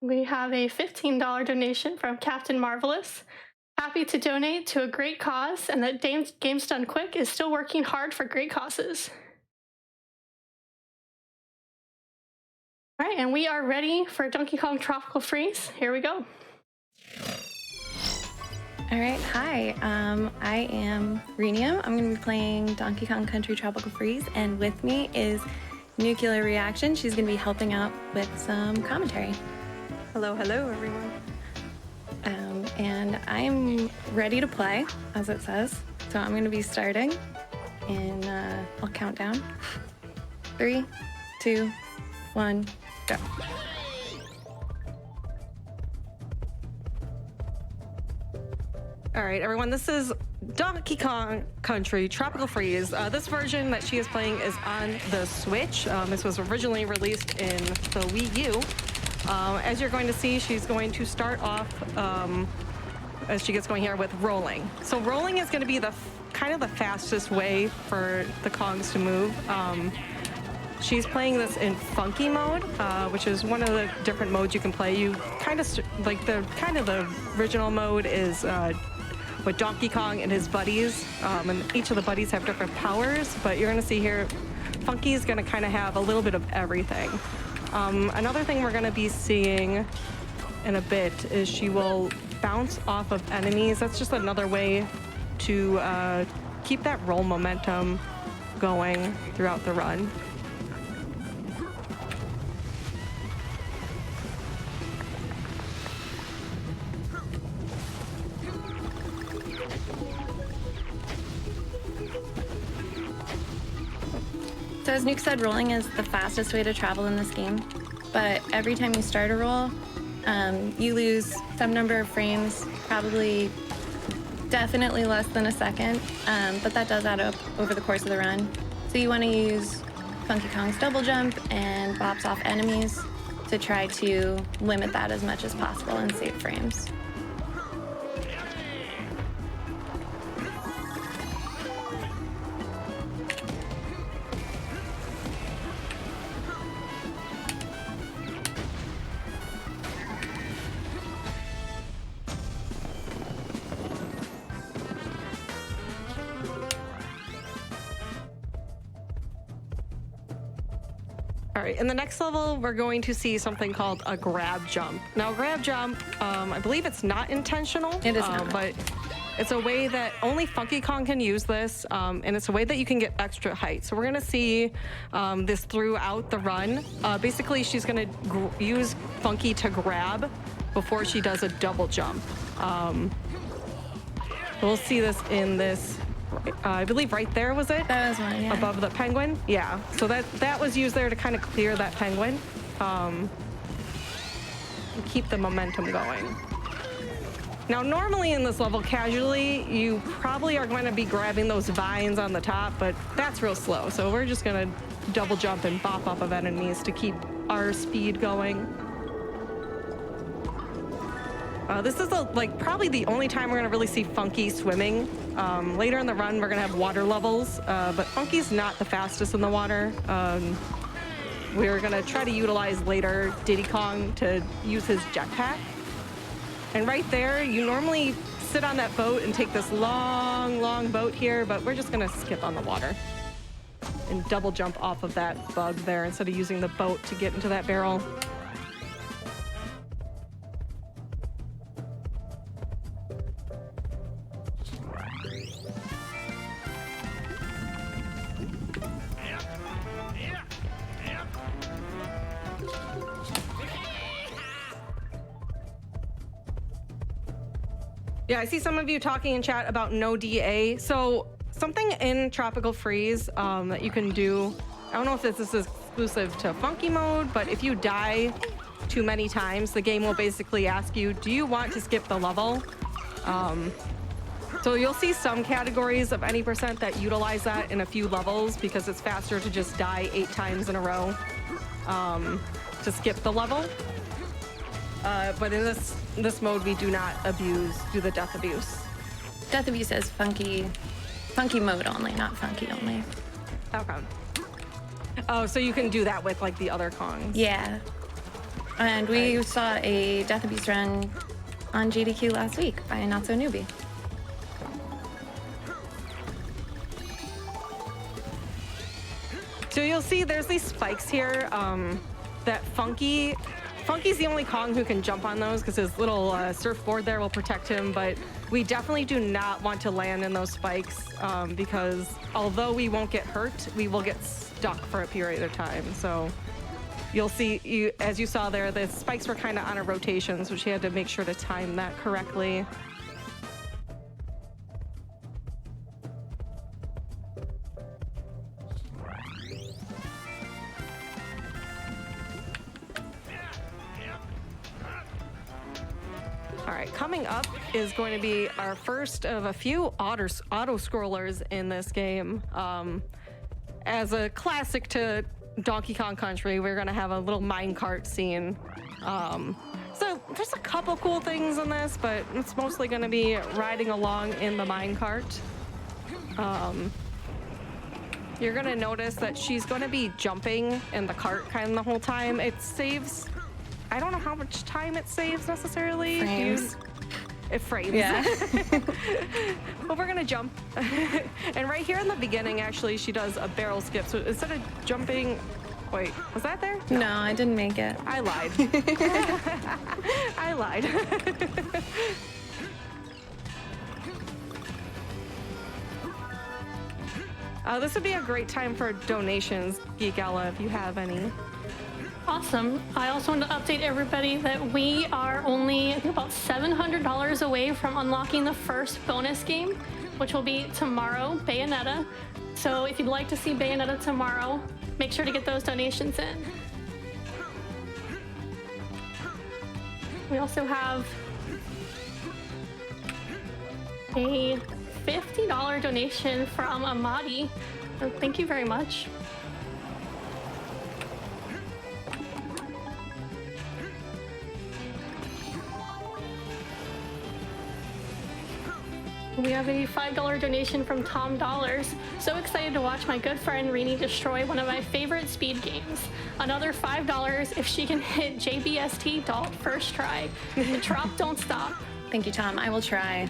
We have a $15 donation from Captain Marvelous. Happy to donate to a great cause, and that Games Done Quick is still working hard for great causes. All right, and we are ready for Donkey Kong Tropical Freeze. Here we go. All right, hi. I am reenium. I'm going to be playing Donkey Kong Country Tropical Freeze, and with me is Nuclear Reaction. She's going to be helping out with some commentary. Hello, everyone. And I'm ready to play, as it says. So I'm going to be starting, and I'll count down. 3, 2, 1, go. All right, everyone, this is Donkey Kong Country Tropical Freeze. This version that she is playing is on the Switch. This was originally released in the Wii U. As you're going to see, she's going to start off, as she gets going here, with rolling. So rolling is going to be the kind of the fastest way for the Kongs to move. She's playing this in funky mode, which is one of the different modes you can play. You kind of like the original mode is with Donkey Kong and his buddies, and each of the buddies have different powers. But you're going to see here, Funky is going to kind of have a little bit of everything. Another thing we're going to be seeing in a bit is she will bounce off of enemies. That's just another way to keep that roll momentum going throughout the run. So as Nuke said, rolling is the fastest way to travel in this game, but every time you start a roll, you lose some number of frames, probably definitely less than a second, but that does add up over the course of the run. So you want to use Funky Kong's double jump and bops off enemies to try to limit that as much as possible and save frames. All right, in the next level, we're going to see something called a grab jump. Now, grab jump, I believe it's not intentional. It is not. But it's a way that only Funky Kong can use this, and it's a way that you can get extra height. So we're gonna see this throughout the run. Basically, she's gonna use Funky to grab before she does a double jump. We'll see this in this, I believe right there, was it? That was one, yeah. Above the penguin? Yeah, so that was used there to kind of clear that penguin. And keep the momentum going. Now, normally in this level, casually, you probably are going to be grabbing those vines on the top, but that's real slow. So we're just gonna double jump and bop off of enemies to keep our speed going. This is probably the only time we're gonna really see Funky swimming. Later in the run, we're gonna have water levels, but Funky's not the fastest in the water. We're gonna try to utilize later Diddy Kong to use his jetpack. And right there, you normally sit on that boat and take this long, long boat here, but we're just gonna skip on the water and double jump off of that bug there instead of using the boat to get into that barrel. Yeah, I see some of you talking in chat about no DA. So something in Tropical Freeze that you can do, I don't know if this is exclusive to Funky mode, but if you die too many times, the game will basically ask you, do you want to skip the level? So you'll see some categories of any percent that utilize that in a few levels because it's faster to just die 8 times in a row to skip the level. But in this mode, we do not do the death abuse. Death abuse is funky mode only, not funky only. Okay. Oh, so you can do that with like the other Kongs. Yeah. And we saw a Death Abuse run on GDQ last week by a Not So Newbie. So you'll see there's these spikes here that Funky's the only Kong who can jump on those because his little surfboard there will protect him, but we definitely do not want to land in those spikes because although we won't get hurt, we will get stuck for a period of time. So you'll see, as you saw there, the spikes were kind of on a rotation, so she had to make sure to time that correctly. All right, coming up is going to be our first of a few auto-scrollers in this game. As a classic to Donkey Kong Country, we're gonna have a little minecart scene. So there's a couple cool things in this, but it's mostly gonna be riding along in the minecart. You're gonna notice that she's gonna be jumping in the cart kind of the whole time. It saves, I don't know how much time it saves necessarily. Frames. It frames. Yeah. But we're gonna jump. And right here in the beginning, actually, she does a barrel skip. So instead of jumping, wait, was that there? No, I didn't make it. I lied. I lied. This would be a great time for donations, geekella, if you have any. Awesome. I also want to update everybody that we are only, I think, about $700 away from unlocking the first bonus game, which will be tomorrow, Bayonetta. So if you'd like to see Bayonetta tomorrow, make sure to get those donations in. We also have a $50 donation from Amadi. So thank you very much. We have a $5 donation from Tom Dollars. So excited to watch my good friend Reenie destroy one of my favorite speed games. Another $5 if she can hit JBST Dalt first try. The drop don't stop. Thank you, Tom. I will try.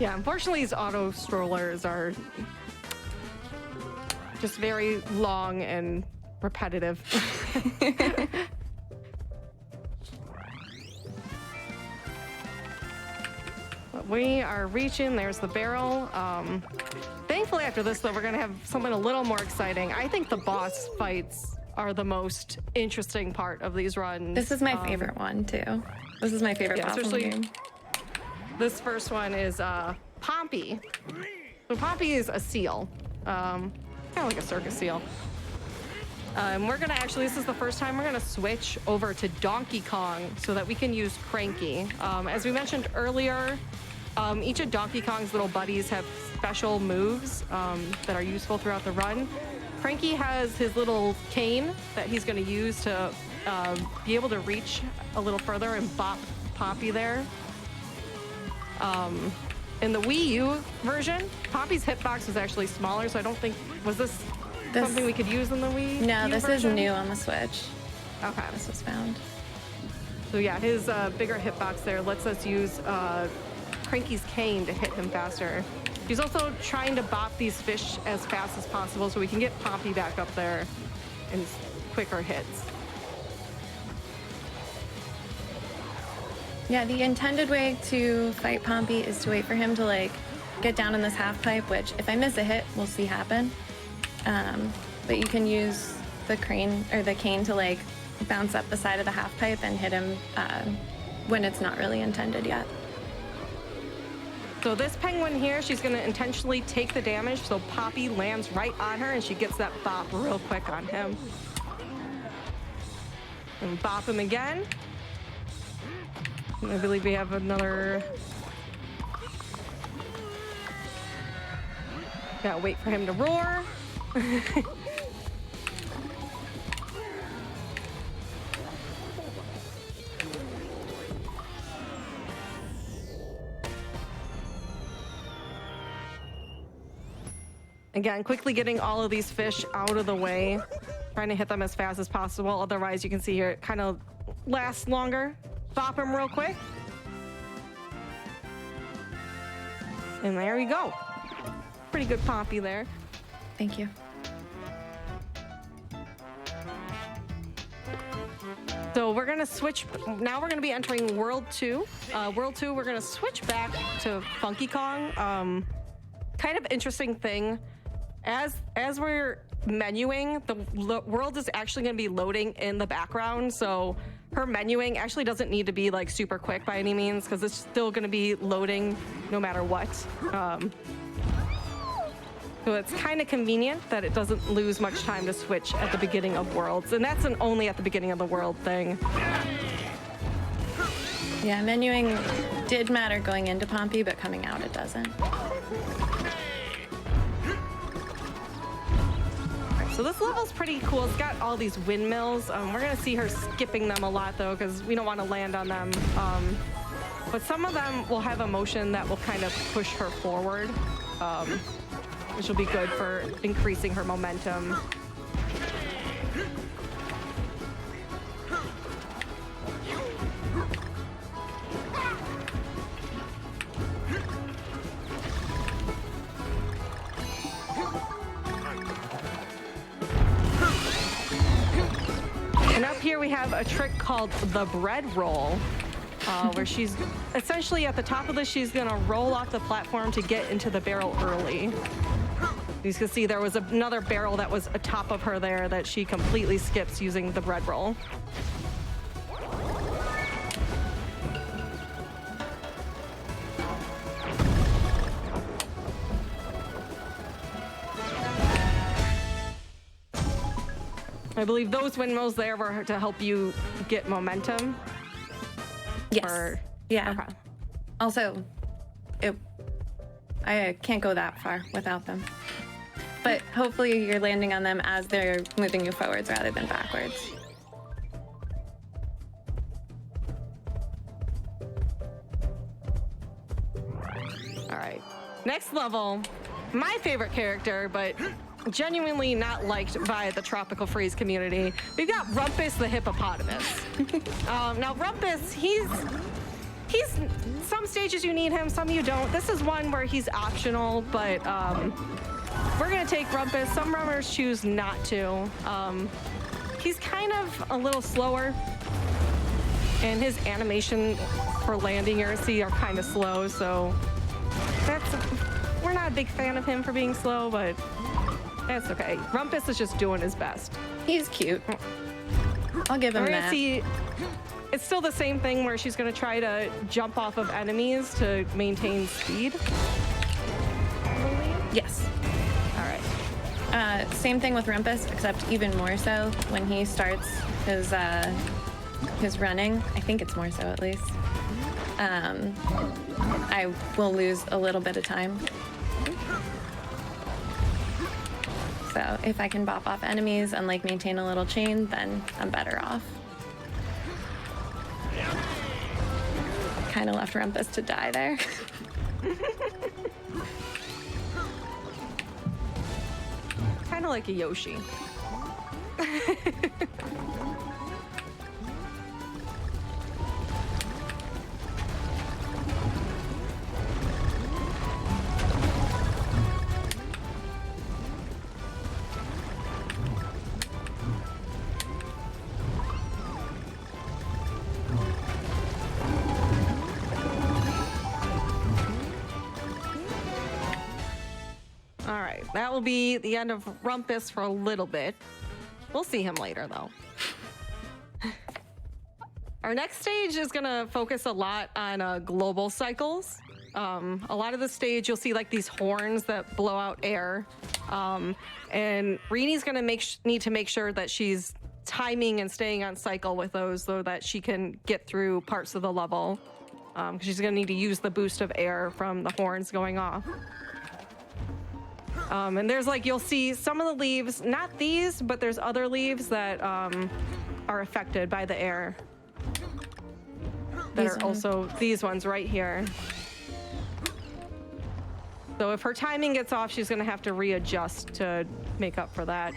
Yeah, unfortunately, these auto strollers are just very long and repetitive. But we are reaching. There's the barrel. Thankfully, after this, though, we're going to have something a little more exciting. I think the boss fights are the most interesting part of these runs. This is my favorite one, too. This is my favorite boss in the game. This first one is Pompey. So Pompey is a seal, kind of like a circus seal. And we're gonna actually, this is the first time we're gonna switch over to Donkey Kong so that we can use Cranky. As we mentioned earlier, each of Donkey Kong's little buddies have special moves that are useful throughout the run. Cranky has his little cane that he's gonna use to be able to reach a little further and bop Pompey there. In the Wii U version, Pompey's hitbox was actually smaller, so I don't think, was this something we could use in the Wii No, U this version? is new on the Switch. Okay. This was found. So yeah, his bigger hitbox there lets us use Cranky's cane to hit him faster. He's also trying to bop these fish as fast as possible so we can get Pompey back up there in quicker hits. Yeah, the intended way to fight Pompey is to wait for him to like get down in this half pipe, which if I miss a hit, we'll see happen. But you can use the crane or the cane to like bounce up the side of the half pipe and hit him when it's not really intended yet. So this penguin here, she's gonna intentionally take the damage so Poppy lands right on her and she gets that bop real quick on him. And bop him again. I believe we have another. Gotta wait for him to roar. Again, quickly getting all of these fish out of the way, trying to hit them as fast as possible. Otherwise, you can see here, it kind of lasts longer. Bop them real quick. And there we go. Pretty good Poppy there. Thank you. So we're gonna switch, now we're gonna be entering World 2. World 2, we're gonna switch back to Funky Kong. Kind of interesting thing, as we're menuing, the world is actually gonna be loading in the background, so her menuing actually doesn't need to be like super quick by any means, because it's still gonna be loading no matter what. So it's kind of convenient that it doesn't lose much time to switch at the beginning of worlds. And that's an only at the beginning of the world thing. Yeah, menuing did matter going into Pompey, but coming out it doesn't. So this level's pretty cool. It's got all these windmills. We're gonna see her skipping them a lot though, because we don't want to land on them. But some of them will have a motion that will kind of push her forward. Which will be good for increasing her momentum. And up here we have a trick called the bread roll, where she's essentially at the top of this, she's gonna roll off the platform to get into the barrel early. You can see there was another barrel that was atop of her there that she completely skips using the bread roll. I believe those windmills there were to help you get momentum. Yes. Yeah. Okay. Also, I can't go that far without them. But hopefully you're landing on them as they're moving you forwards rather than backwards. All right. Next level, my favorite character, but genuinely not liked by the Tropical Freeze community. We've got Rumpus the hippopotamus. Now Rumpus, he's some stages you need him, some you don't. This is one where he's optional, but we're gonna take Rumpus. Some runners choose not to. He's kind of a little slower, and his animation for landing, you're gonna see, are kind of slow, so we're not a big fan of him for being slow, but that's okay. Rumpus is just doing his best. He's cute. I'll give him We're that. gonna see, it's still the same thing where she's gonna try to jump off of enemies to maintain speed. Yes. All right. Same thing with Rumpus, except even more so when he starts his running. I think it's more so, at least. I will lose a little bit of time. So if I can bop off enemies and like maintain a little chain, then I'm better off. Kind of left Rumpus to die there. Kind of like a Yoshi. All right, that will be the end of Rumpus for a little bit. We'll see him later, though. Our next stage is gonna focus a lot on global cycles. A lot of the stage, you'll see like these horns that blow out air. And Reenie's gonna need to make sure that she's timing and staying on cycle with those so that she can get through parts of the level. Because she's gonna need to use the boost of air from the horns going off. And there's like, you'll see some of the leaves, not these, but there's other leaves that are affected by the air. That are also these ones right here. So if her timing gets off, she's gonna have to readjust to make up for that.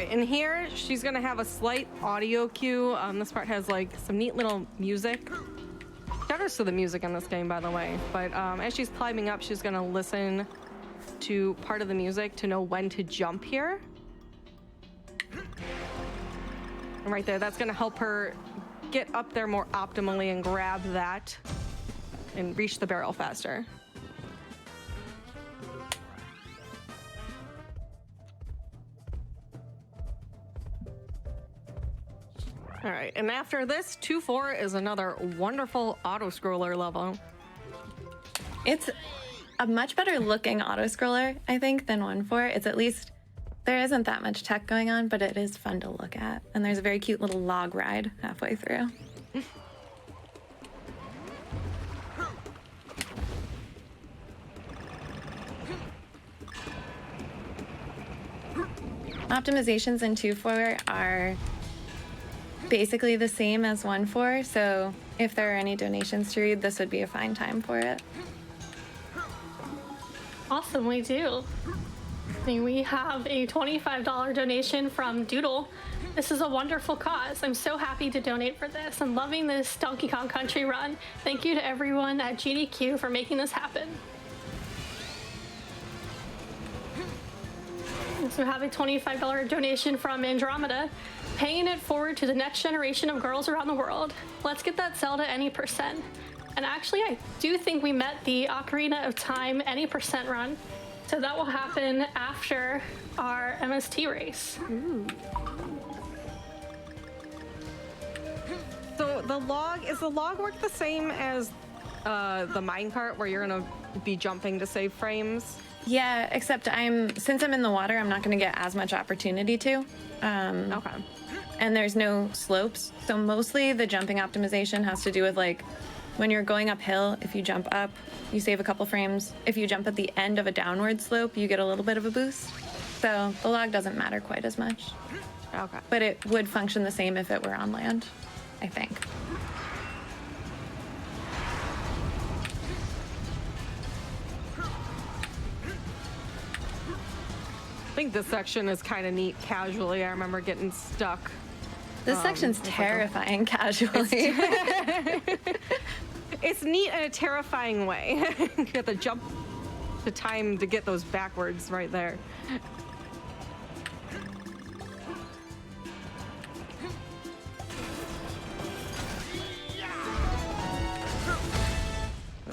And here, she's gonna have a slight audio cue. This part has like some neat little music. Shoutouts to the music in this game, by the way. But as she's climbing up, she's gonna listen to part of the music to know when to jump here. And right there, that's gonna help her get up there more optimally and grab that and reach the barrel faster. All right, and after this, 2-4 is another wonderful auto-scroller level. It's a much better looking auto-scroller, I think, than 1-4. It's at least, there isn't that much tech going on, but it is fun to look at. And there's a very cute little log ride halfway through. Optimizations in 2-4 are basically the same as 1-4, so if there are any donations to read, this would be a fine time for it. Awesome, we do. We have a $25 donation from Doodle. This is a wonderful cause. I'm so happy to donate for this and loving this Donkey Kong Country run. Thank you to everyone at GDQ for making this happen. So we have a $25 donation from Andromeda, paying it forward to the next generation of girls around the world. Let's get that Zelda any percent. And actually, I do think we met the Ocarina of Time any percent run. So that will happen after our MST race. Ooh. So is the log work the same as the minecart where you're gonna be jumping to save frames? Yeah, except since I'm in the water, I'm not going to get as much opportunity to. Okay. And there's no slopes, so mostly the jumping optimization has to do with like when you're going uphill, if you jump up, you save a couple frames. If you jump at the end of a downward slope, you get a little bit of a boost. So the log doesn't matter quite as much. Okay. But it would function the same if it were on land, I think. I think this section is kind of neat casually. I remember getting stuck. This section's terrifying casually. It's neat in a terrifying way. You have to jump the time to get those backwards right there.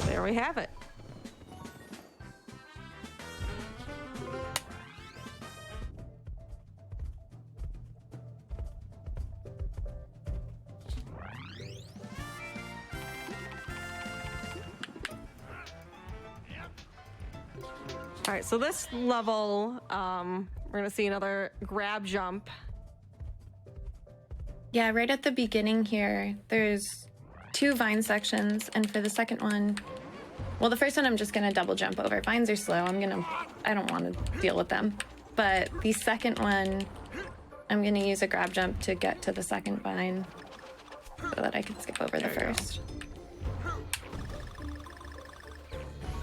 There we have it. All right, so this level, we're gonna see another grab jump. Yeah, right at the beginning here, there's 2 vine sections, and for the second one, well, the first one I'm just gonna double jump over. Vines are slow, I don't wanna deal with them. But the second one, I'm gonna use a grab jump to get to the second vine so that I can skip over the first.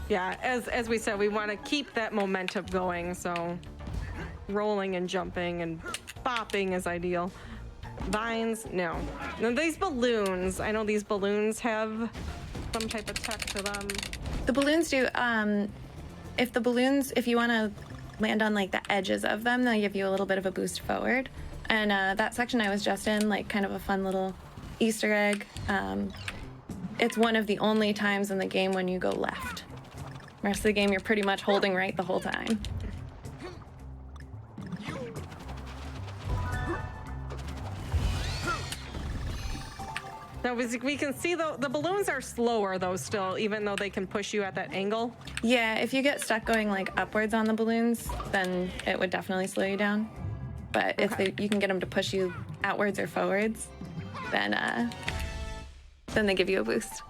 Yeah, as we said, we want to keep that momentum going, so rolling and jumping and bopping is ideal. Vines, no. Now these balloons, I know these balloons have some type of tech to them. The balloons do, if you want to land on like the edges of them, they'll give you a little bit of a boost forward. And that section I was just in, like kind of a fun little Easter egg. It's one of the only times in the game when you go left. The rest of the game, you're pretty much holding right the whole time. Now, we can see the balloons are slower, though, still, even though they can push you at that angle. Yeah, if you get stuck going like upwards on the balloons, then it would definitely slow you down. But if you can get them to push you outwards or forwards, then they give you a boost.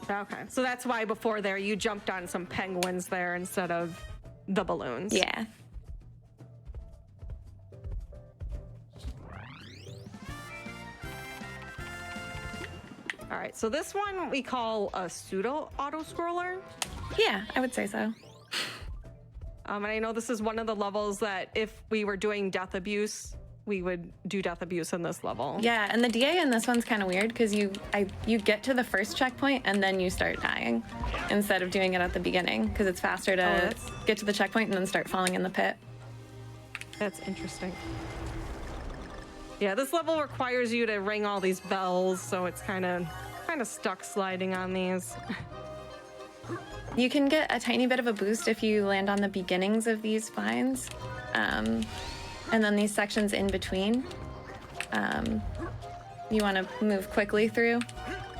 Okay, so that's why before there you jumped on some penguins there instead of the balloons. Yeah. All right, so this one we call a pseudo auto-scroller. Yeah, I would say so. And I know this is one of the levels that if we were doing death abuse, we would do death abuse in this level. Yeah, and the DA in this one's kind of weird because you get to the first checkpoint and then you start dying instead of doing it at the beginning because it's faster to get to the checkpoint and then start falling in the pit. That's interesting. Yeah, this level requires you to ring all these bells, so it's kind of stuck sliding on these. You can get a tiny bit of a boost if you land on the beginnings of these vines. And then these sections in between, you want to move quickly through,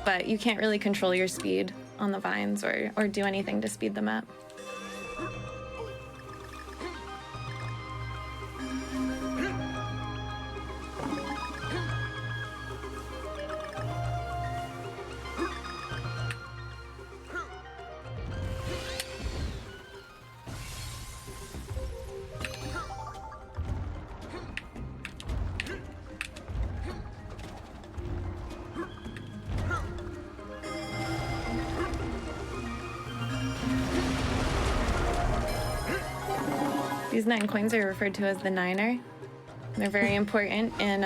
but you can't really control your speed on the vines or do anything to speed them up. These 9 coins are referred to as the Niner. They're very important in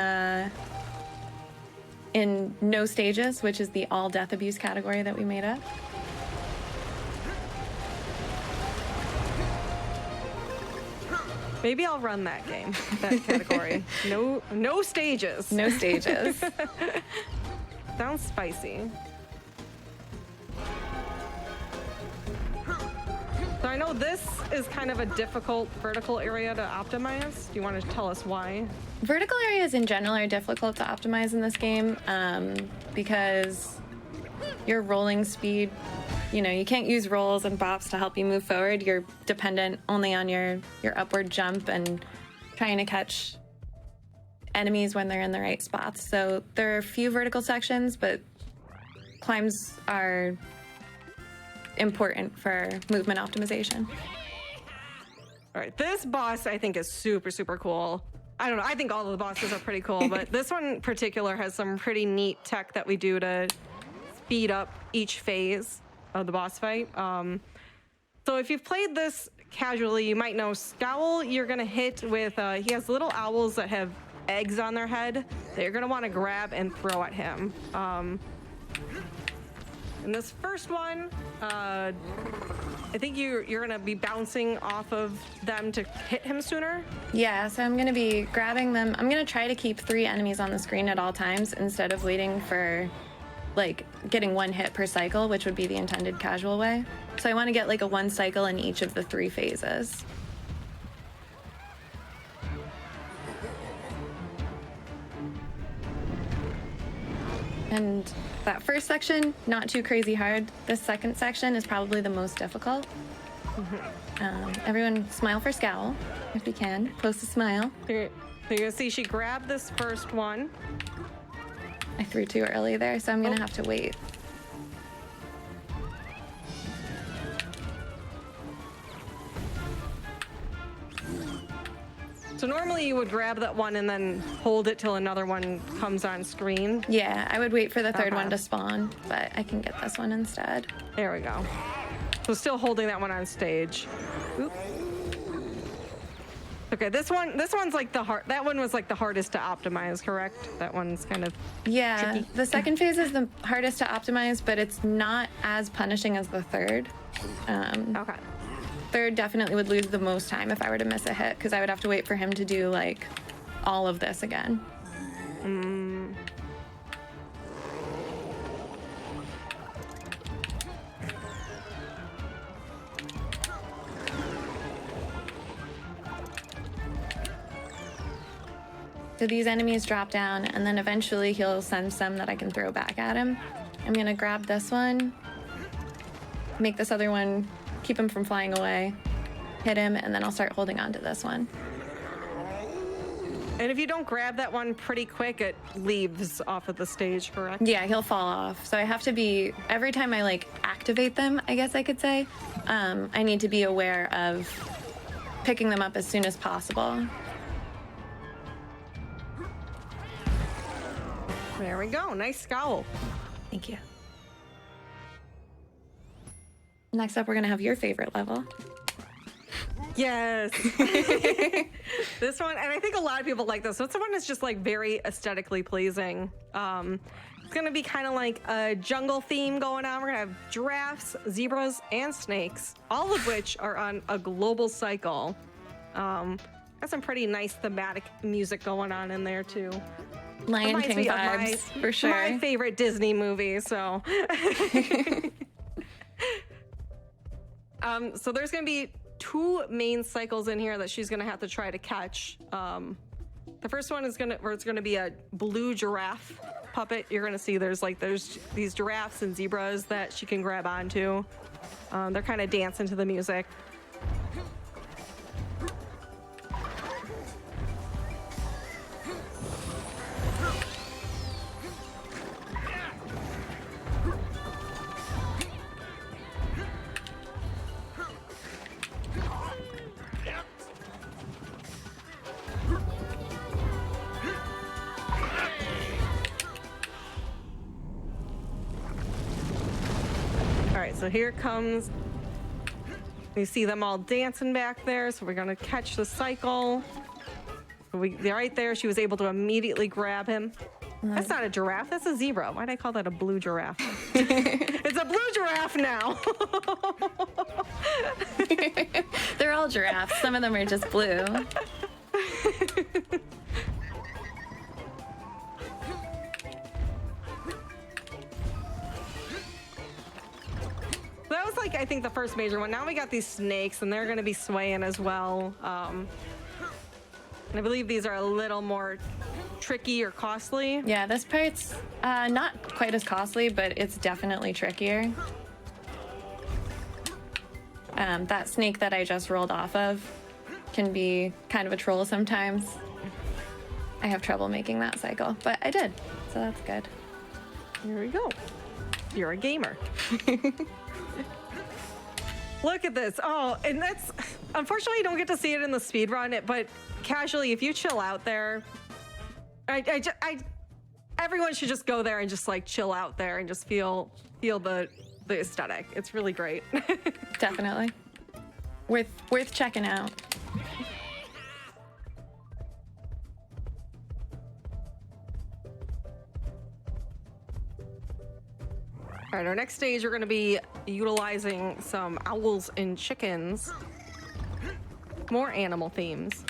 no stages, which is the all death abuse category that we made up. Maybe I'll run that game, that category. No stages. No stages. Sounds spicy. So I know this is kind of a difficult vertical area to optimize. Do you want to tell us why? Vertical areas in general are difficult to optimize in this game because your rolling speed, you can't use rolls and bops to help you move forward. You're dependent only on your upward jump and trying to catch enemies when they're in the right spots. So there are a few vertical sections, but climbs are important for movement optimization. All right, this boss I think is super, super cool. I don't know, I think all of the bosses are pretty cool, but this one in particular has some pretty neat tech that we do to speed up each phase of the boss fight. So if you've played this casually, you might know Scowl you're gonna hit with, he has little owls that have eggs on their head that you're gonna wanna grab and throw at him. In this first one, I think you're gonna be bouncing off of them to hit him sooner. Yeah, so I'm gonna be grabbing them. I'm gonna try to keep 3 enemies on the screen at all times instead of waiting for getting 1 hit per cycle, which would be the intended casual way. So I wanna get a 1 cycle in each of the 3 phases. And that first section, not too crazy hard. The second section is probably the most difficult. Everyone smile for Scowl, if you can. Post a smile. You're gonna see she grabbed this first one. I threw too early there, so I'm gonna have to wait. So normally you would grab that one and then hold it till another one comes on screen. Yeah, I would wait for the third one to spawn, but I can get this one instead. There we go. So still holding that one on stage. Oop. Okay, this one's like that one was like the hardest to optimize, correct? That one's kind of tricky. The second phase is the hardest to optimize, but it's not as punishing as the third. Okay. Third definitely would lose the most time if I were to miss a hit, because I would have to wait for him to do all of this again. So these enemies drop down, and then eventually he'll send some that I can throw back at him. I'm gonna grab this one, make this other one, keep him from flying away, hit him, and then I'll start holding on to this one. And if you don't grab that one pretty quick, it leaves off of the stage, correct? Yeah, he'll fall off. So I have to be, every time I like activate them, I guess I could say, I need to be aware of picking them up as soon as possible. There we go. Nice scowl. Thank you. Next up, we're gonna have your favorite level. Yes. This one, and I think a lot of people like this. This one is just like very aesthetically pleasing. It's gonna be kind of like a jungle theme going on. We're gonna have giraffes, zebras, and snakes, all of which are on a global cycle. Got some pretty nice thematic music going on in there too. Lion Reminds King me of vibes, for sure. My favorite Disney movie, so. So there's gonna be 2 main cycles in here that she's gonna have to try to catch. The first one is it's gonna be a blue giraffe puppet. You're gonna see there's these giraffes and zebras that she can grab onto. They're kind of dancing to the music. All right, so here comes, you see them all dancing back there, so we're gonna catch the cycle. Right there, she was able to immediately grab him. That's not a giraffe, that's a zebra. Why'd I call that a blue giraffe? It's a blue giraffe now. They're all giraffes. Some of them are just blue. That was I think the first major one. Now we got these snakes, and they're going to be swaying as well. And I believe these are a little more tricky or costly. Yeah, this part's not quite as costly, but it's definitely trickier. That snake that I just rolled off of can be kind of a troll sometimes. I have trouble making that cycle, but I did, so that's good. Here we go. You're a gamer. Look at this. Oh, and that's, unfortunately, you don't get to see it in the speed run, but casually, if you chill out there, everyone should just go there and just chill out there and just feel the aesthetic. It's really great. Definitely. Worth checking out. All right, our next stage, we're going to be utilizing some owls and chickens. More animal themes.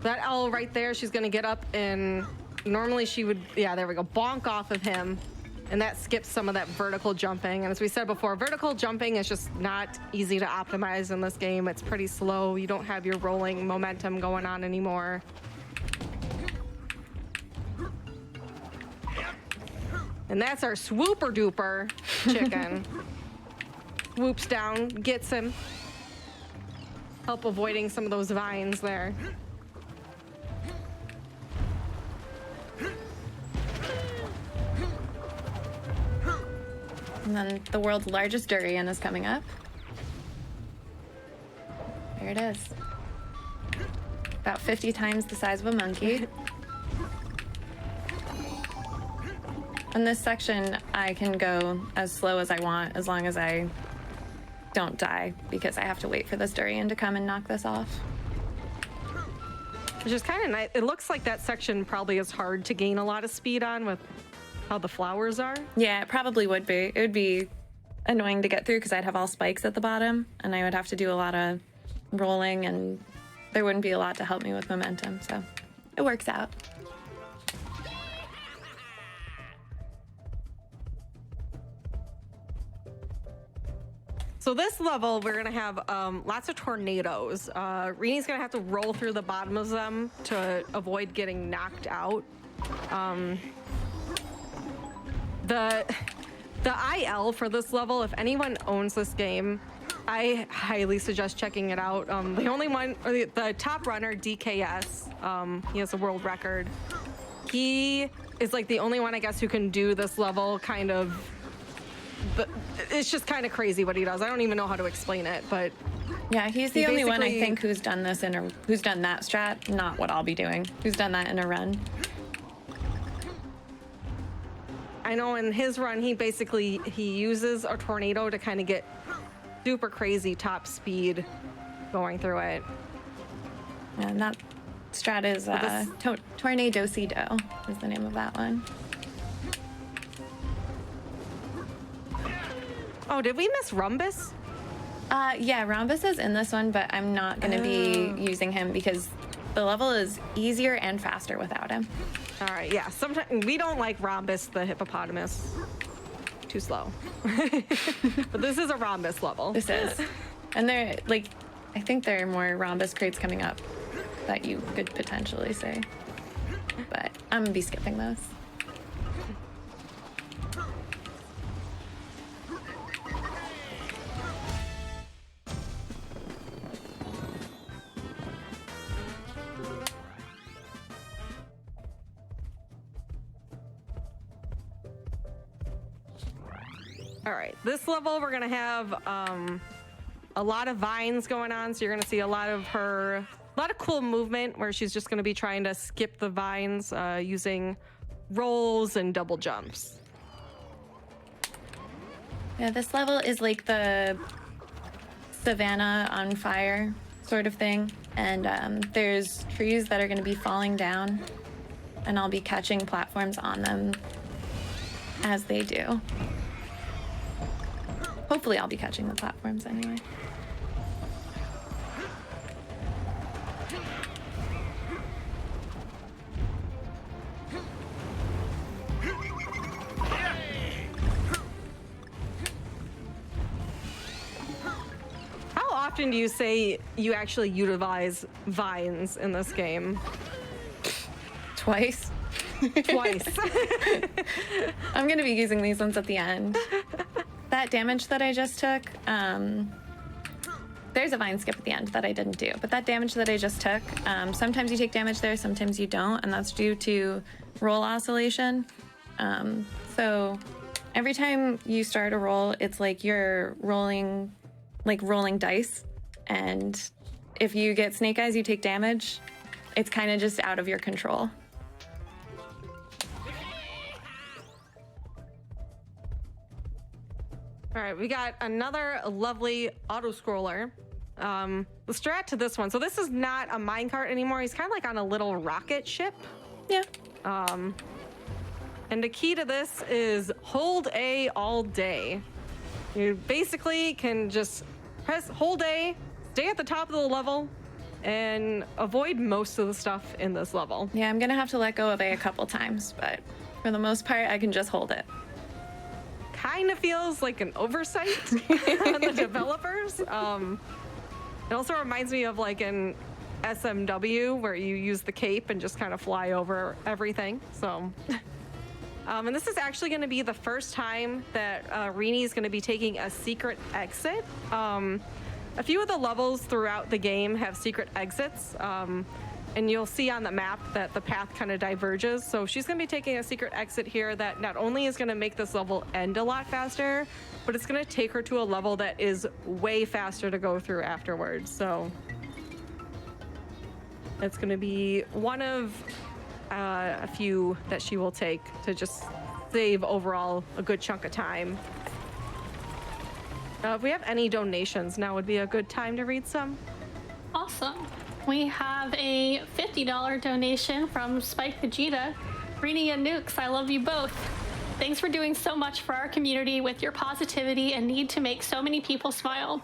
That owl right there, she's going to get up and normally she would, yeah, there we go, bonk off of him. And that skips some of that vertical jumping. And as we said before, vertical jumping is just not easy to optimize in this game. It's pretty slow. You don't have your rolling momentum going on anymore. And that's our swooper duper chicken. Swoops down, gets him. Help avoiding some of those vines there. And then the world's largest durian is coming up. There it is. About 50 times the size of a monkey. In this section, I can go as slow as I want, as long as I don't die, because I have to wait for this durian to come and knock this off. Which is kind of nice. It looks like that section probably is hard to gain a lot of speed on with how the flowers are. Yeah, it probably would be. It would be annoying to get through because I'd have all spikes at the bottom, and I would have to do a lot of rolling, and there wouldn't be a lot to help me with momentum, so it works out. So this level, we're gonna have lots of tornadoes. Reenie's gonna have to roll through the bottom of them to avoid getting knocked out. The IL for this level, if anyone owns this game, I highly suggest checking it out. The only one, or the top runner, DKS, he has a world record. He is like the only one, I guess, who can do this level kind of. But it's just kind of crazy what he does. I don't even know how to explain it, but yeah, he's the only one I think who's done this who's done that strat, not what I'll be doing. Who's done that in a run? I know in his run, he uses a tornado to kind of get super crazy top speed going through it. And that strat is Tornado-si-do is the name of that one. Oh, did we miss Rhombus? Yeah, Rhombus is in this one, but I'm not going to be using him because the level is easier and faster without him. All right, yeah. Sometimes we don't like Rhombus, the hippopotamus. Too slow. But this is a Rhombus level. This is. And they're like, I think there are more Rhombus crates coming up that you could potentially say. But I'm going to be skipping those. All right, this level we're gonna have a lot of vines going on, so you're gonna see a lot of cool movement where she's just gonna be trying to skip the vines using rolls and double jumps. Yeah, this level is like the savannah on fire sort of thing, and there's trees that are going to be falling down, and I'll be catching platforms on them as they do. Hopefully I'll be catching the platforms anyway. How often do you say you actually utilize vines in this game? Twice. Twice. I'm going to be using these ones at the end. That damage that I just took, there's a vine skip at the end that I didn't do, but that damage that I just took, sometimes you take damage there, sometimes you don't, and that's due to roll oscillation. So every time you start a roll, it's like you're rolling dice, and if you get snake eyes, you take damage. It's kind of just out of your control. All right, we got another lovely auto-scroller. The strat to this one. So this is not a minecart anymore. He's kind of like on a little rocket ship. Yeah. And the key to this is hold A all day. You basically can just press hold A, stay at the top of the level, and avoid most of the stuff in this level. Yeah, I'm gonna have to let go of A a couple times, but for the most part, I can just hold it. Kind of feels like an oversight on the developers. It also reminds me of like an SMW where you use the cape and just kind of fly over everything. So, and this is actually going to be the first time that Reenie is going to be taking a secret exit. A few of the levels throughout the game have secret exits. And you'll see on the map that the path kind of diverges. So she's going to be taking a secret exit here that not only is going to make this level end a lot faster, but it's going to take her to a level that is way faster to go through afterwards. So it's going to be one of a few that she will take to just save overall a good chunk of time. If we have any donations, now would be a good time to read some. Awesome. We have a $50 donation from Spike Vegeta. Reenie and Nukes, I love you both. Thanks for doing so much for our community with your positivity and need to make so many people smile.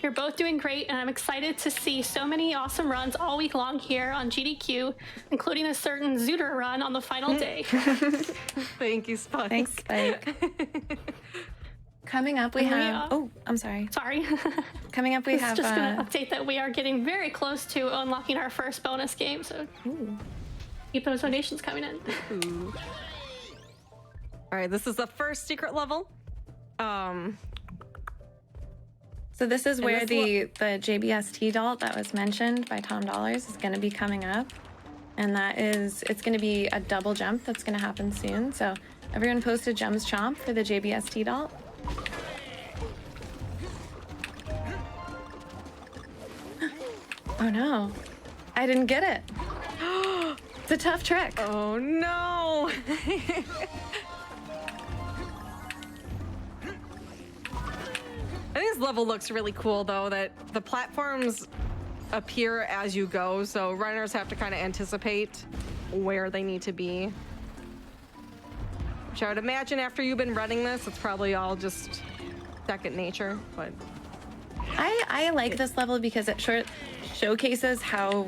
You're both doing great, and I'm excited to see so many awesome runs all week long here on GDQ, including a certain Zooter run on the final day. Thank you, Spike. Thanks, Spike. Coming up, we And we have. Oh, I'm sorry. Sorry. Coming up, we It's have. just going to update that we are getting very close to unlocking our first bonus game, so keep those donations coming in. Ooh. All right, this is the first secret level. So this is where this the JBST doll that was mentioned by Tom Dollars is going to be coming up. And it's going to be a double jump that's going to happen soon. So everyone post a Jumps Chomp for the JBST doll. Oh no, I didn't get it. It's a tough trick. Oh no! I think this level looks really cool though, that the platforms appear as you go, so runners have to kind of anticipate where they need to be. Which I would imagine after you've been running this, it's probably all just second nature, but... I like this level because it showcases how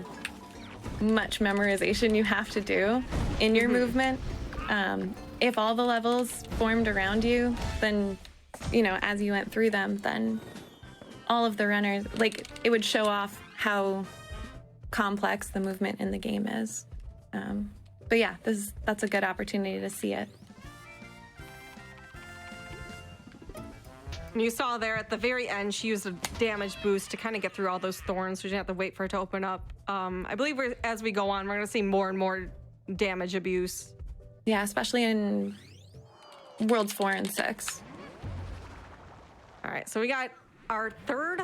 much memorization you have to do in your movement. If all the levels formed around you, then, you know, as you went through them, then all of the runners, like, it would show off how complex the movement in the game is. But yeah, that's a good opportunity to see it. You saw there at the very end, she used a damage boost to kind of get through all those thorns, so you didn't have to wait for it to open up. I believe as we go on, we're going to see more and more damage abuse. Yeah, especially in Worlds 4 and 6. All right, so we got our third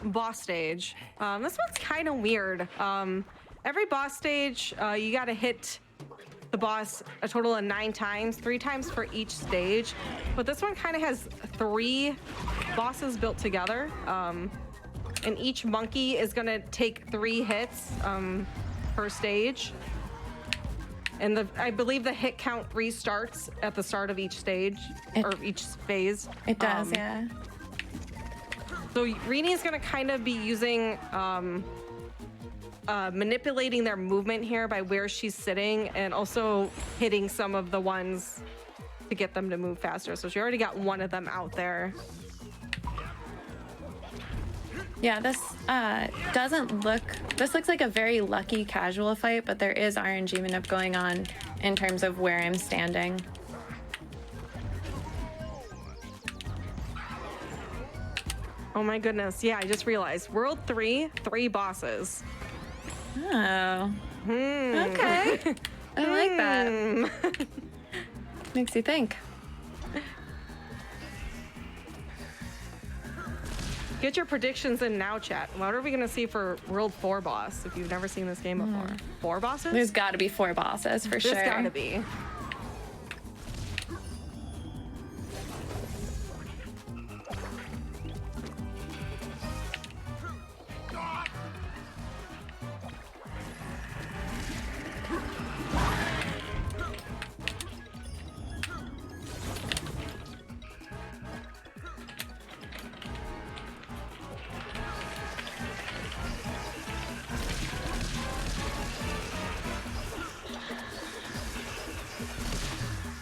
boss stage. This one's kind of weird. Every boss stage, you got to hit the boss a total of 9 times, 3 times for each stage. But this one kind of has 3 bosses built together. And each monkey is going to take 3 hits per stage. And I believe the hit count restarts at the start of each stage, or each phase. It does, yeah. So Reenie is going to kind of be using, manipulating their movement here by where she's sitting, and also hitting some of the ones to get them to move faster. So she already got one of them out there. Yeah, this this looks like a very lucky casual fight, but there is RNG manip going on in terms of where I'm standing. Oh my goodness. Yeah, I just realized. World 3, 3 bosses. Oh. Okay. I like that. Makes you think. Get your predictions in now, chat. What are we going to see for World 4 boss if you've never seen this game before? 4 bosses? There's got to be 4 bosses for sure. There's got to be.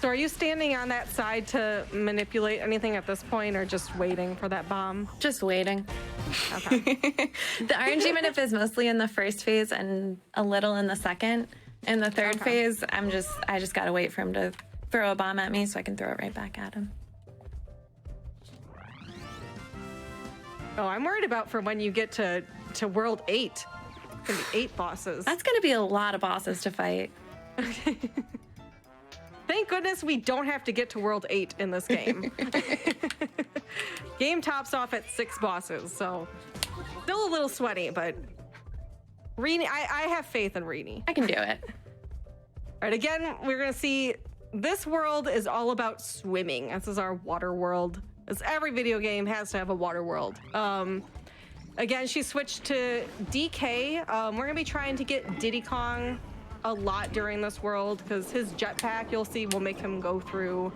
So are you standing on that side to manipulate anything at this point, or just waiting for that bomb? Just waiting. Okay. The RNG manip is mostly in the first phase and a little in the second. In the third phase, I just gotta wait for him to throw a bomb at me so I can throw it right back at him. Oh, I'm worried about for when you get to World 8. It's gonna be 8 bosses. That's gonna be a lot of bosses to fight. Thank goodness we don't have to get to World 8 in this game. Game tops off at 6 bosses, so still a little sweaty, but Reenie, I have faith in Reenie. I can do it. All right, again, we're gonna see this world is all about swimming. This is our water world. As every video game has to have a water world. Again, she switched to DK. We're gonna be trying to get Diddy Kong a lot during this world because his jetpack, you'll see, will make him go through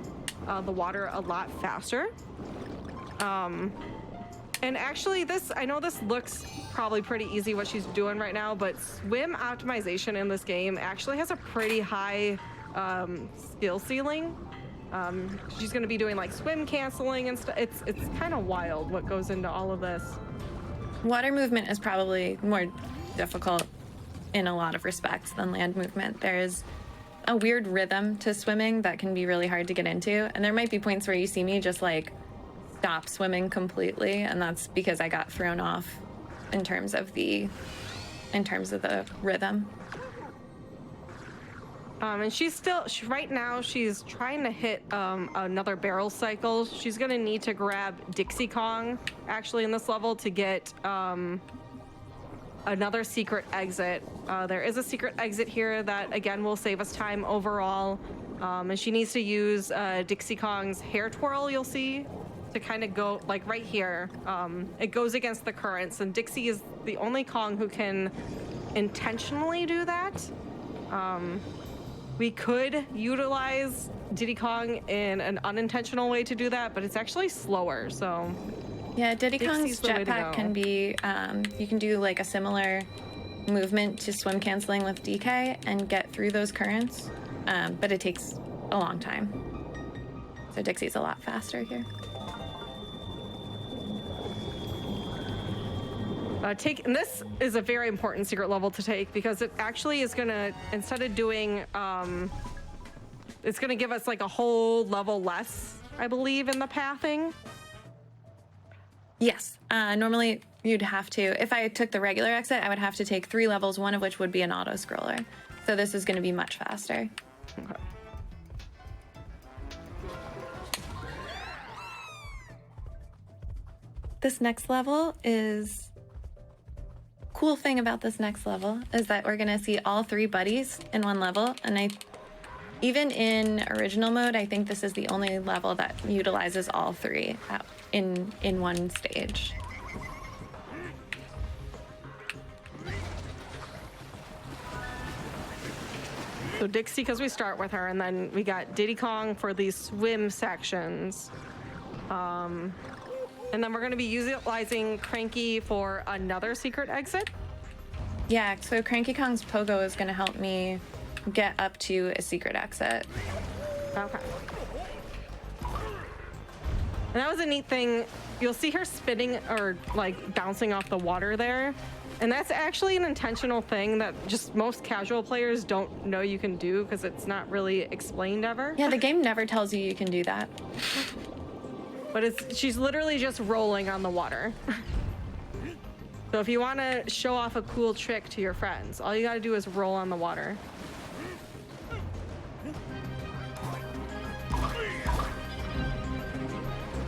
the water a lot faster. And actually I know this looks probably pretty easy what she's doing right now, but swim optimization in this game actually has a pretty high skill ceiling. She's going to be doing like swim canceling and stuff. It's kind of wild what goes into all of this. Water movement is probably more difficult in a lot of respects than land movement. There's a weird rhythm to swimming that can be really hard to get into, and there might be points where you see me just like stop swimming completely, and that's because I got thrown off in terms of the rhythm. And right now she's trying to hit another barrel cycle. She's gonna need to grab Dixie Kong actually in this level to get another secret exit. There is a secret exit here that again will save us time overall. And she needs to use Dixie Kong's hair twirl, you'll see, to kind of go like right here. It goes against the currents, and Dixie is the only Kong who can intentionally do that. We could utilize Diddy Kong in an unintentional way to do that, but it's actually slower, so... Yeah, Diddy Kong's Dixie's the way to jetpack go. can be, you can do like a similar movement to swim canceling with DK and get through those currents, but it takes a long time. So Dixie's a lot faster here. And this is a very important secret level to take because it actually is gonna, instead of doing, it's gonna give us like a whole level less, I believe, in the pathing. Yes, normally you'd have to, if I took the regular exit, I would have to take 3 levels, one of which would be an auto scroller. So this is gonna be much faster. Okay. This next level is... Cool thing about this next level is that we're gonna see all 3 buddies in one level, and even in original mode, I think this is the only level that utilizes all 3 in one stage. So Dixie, because we start with her, and then we got Diddy Kong for these swim sections. And then we're going to be utilizing Cranky for another secret exit. Yeah, so Cranky Kong's pogo is gonna help me get up to a secret exit. Okay. And that was a neat thing. You'll see her spinning or like bouncing off the water there. And that's actually an intentional thing that just most casual players don't know you can do because it's not really explained ever. Yeah, the game never tells you can do that. But she's literally just rolling on the water. So if you want to show off a cool trick to your friends, all you got to do is roll on the water.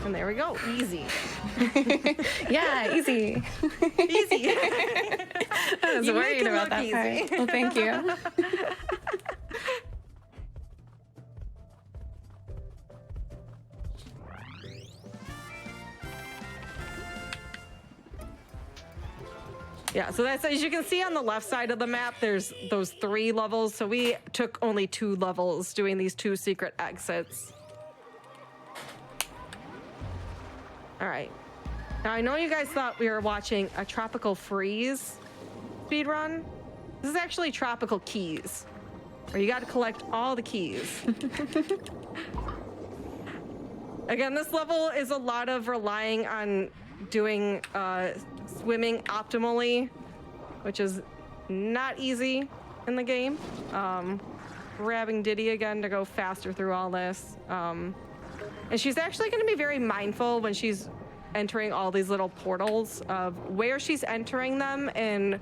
And there we go. Easy. Yeah, easy. Easy. I was You make worried it about look that easy. part. Well, thank you. Yeah, so that's, as you can see on the left side of the map, there's those 3 levels. So we took only 2 levels doing these 2 secret exits. All right. Now I know you guys thought we were watching a Tropical Freeze speedrun. This is actually Tropical Keys, where you got to collect all the keys. Again, this level is a lot of relying on doing swimming optimally, which is not easy in the game. Grabbing Diddy again to go faster through all this. And she's actually going to be very mindful when she's entering all these little portals of where she's entering them and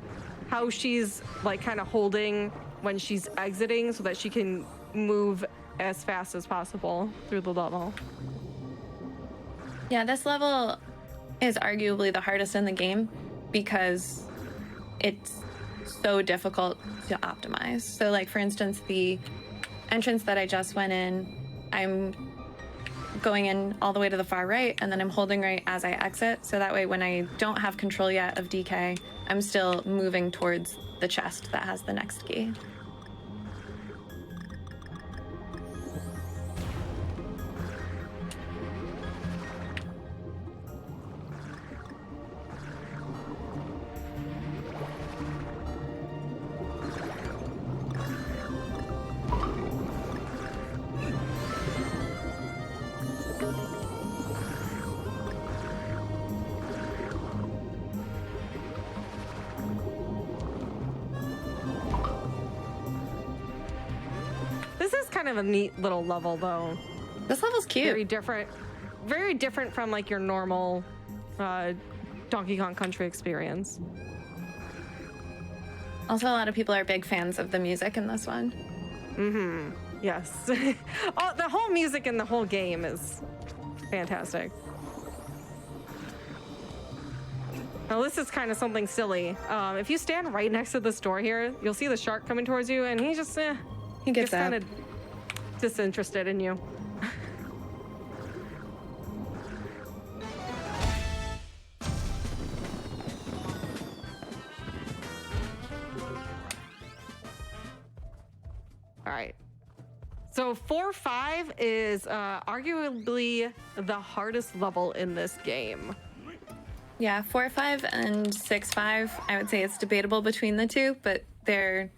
how she's like kind of holding when she's exiting so that she can move as fast as possible through the level. Yeah, this level is arguably the hardest in the game because it's so difficult to optimize. So like, for instance, the entrance that I just went in, I'm going in all the way to the far right, and then I'm holding right as I exit. So that way, when I don't have control yet of DK, I'm still moving towards the chest that has the next key. This is kind of a neat little level, though. This level's cute. Very different from like your normal Donkey Kong Country experience. Also, a lot of people are big fans of the music in this one. Yes. Oh, the whole music in the whole game is fantastic. Now, this is kind of something silly. If you stand right next to this door here, you'll see the shark coming towards you, and he just, He gets kind of disinterested in you. All right. So 4-5 is arguably the hardest level in this game. Yeah, 4-5 and 6-5, I would say it's debatable between the two, but they're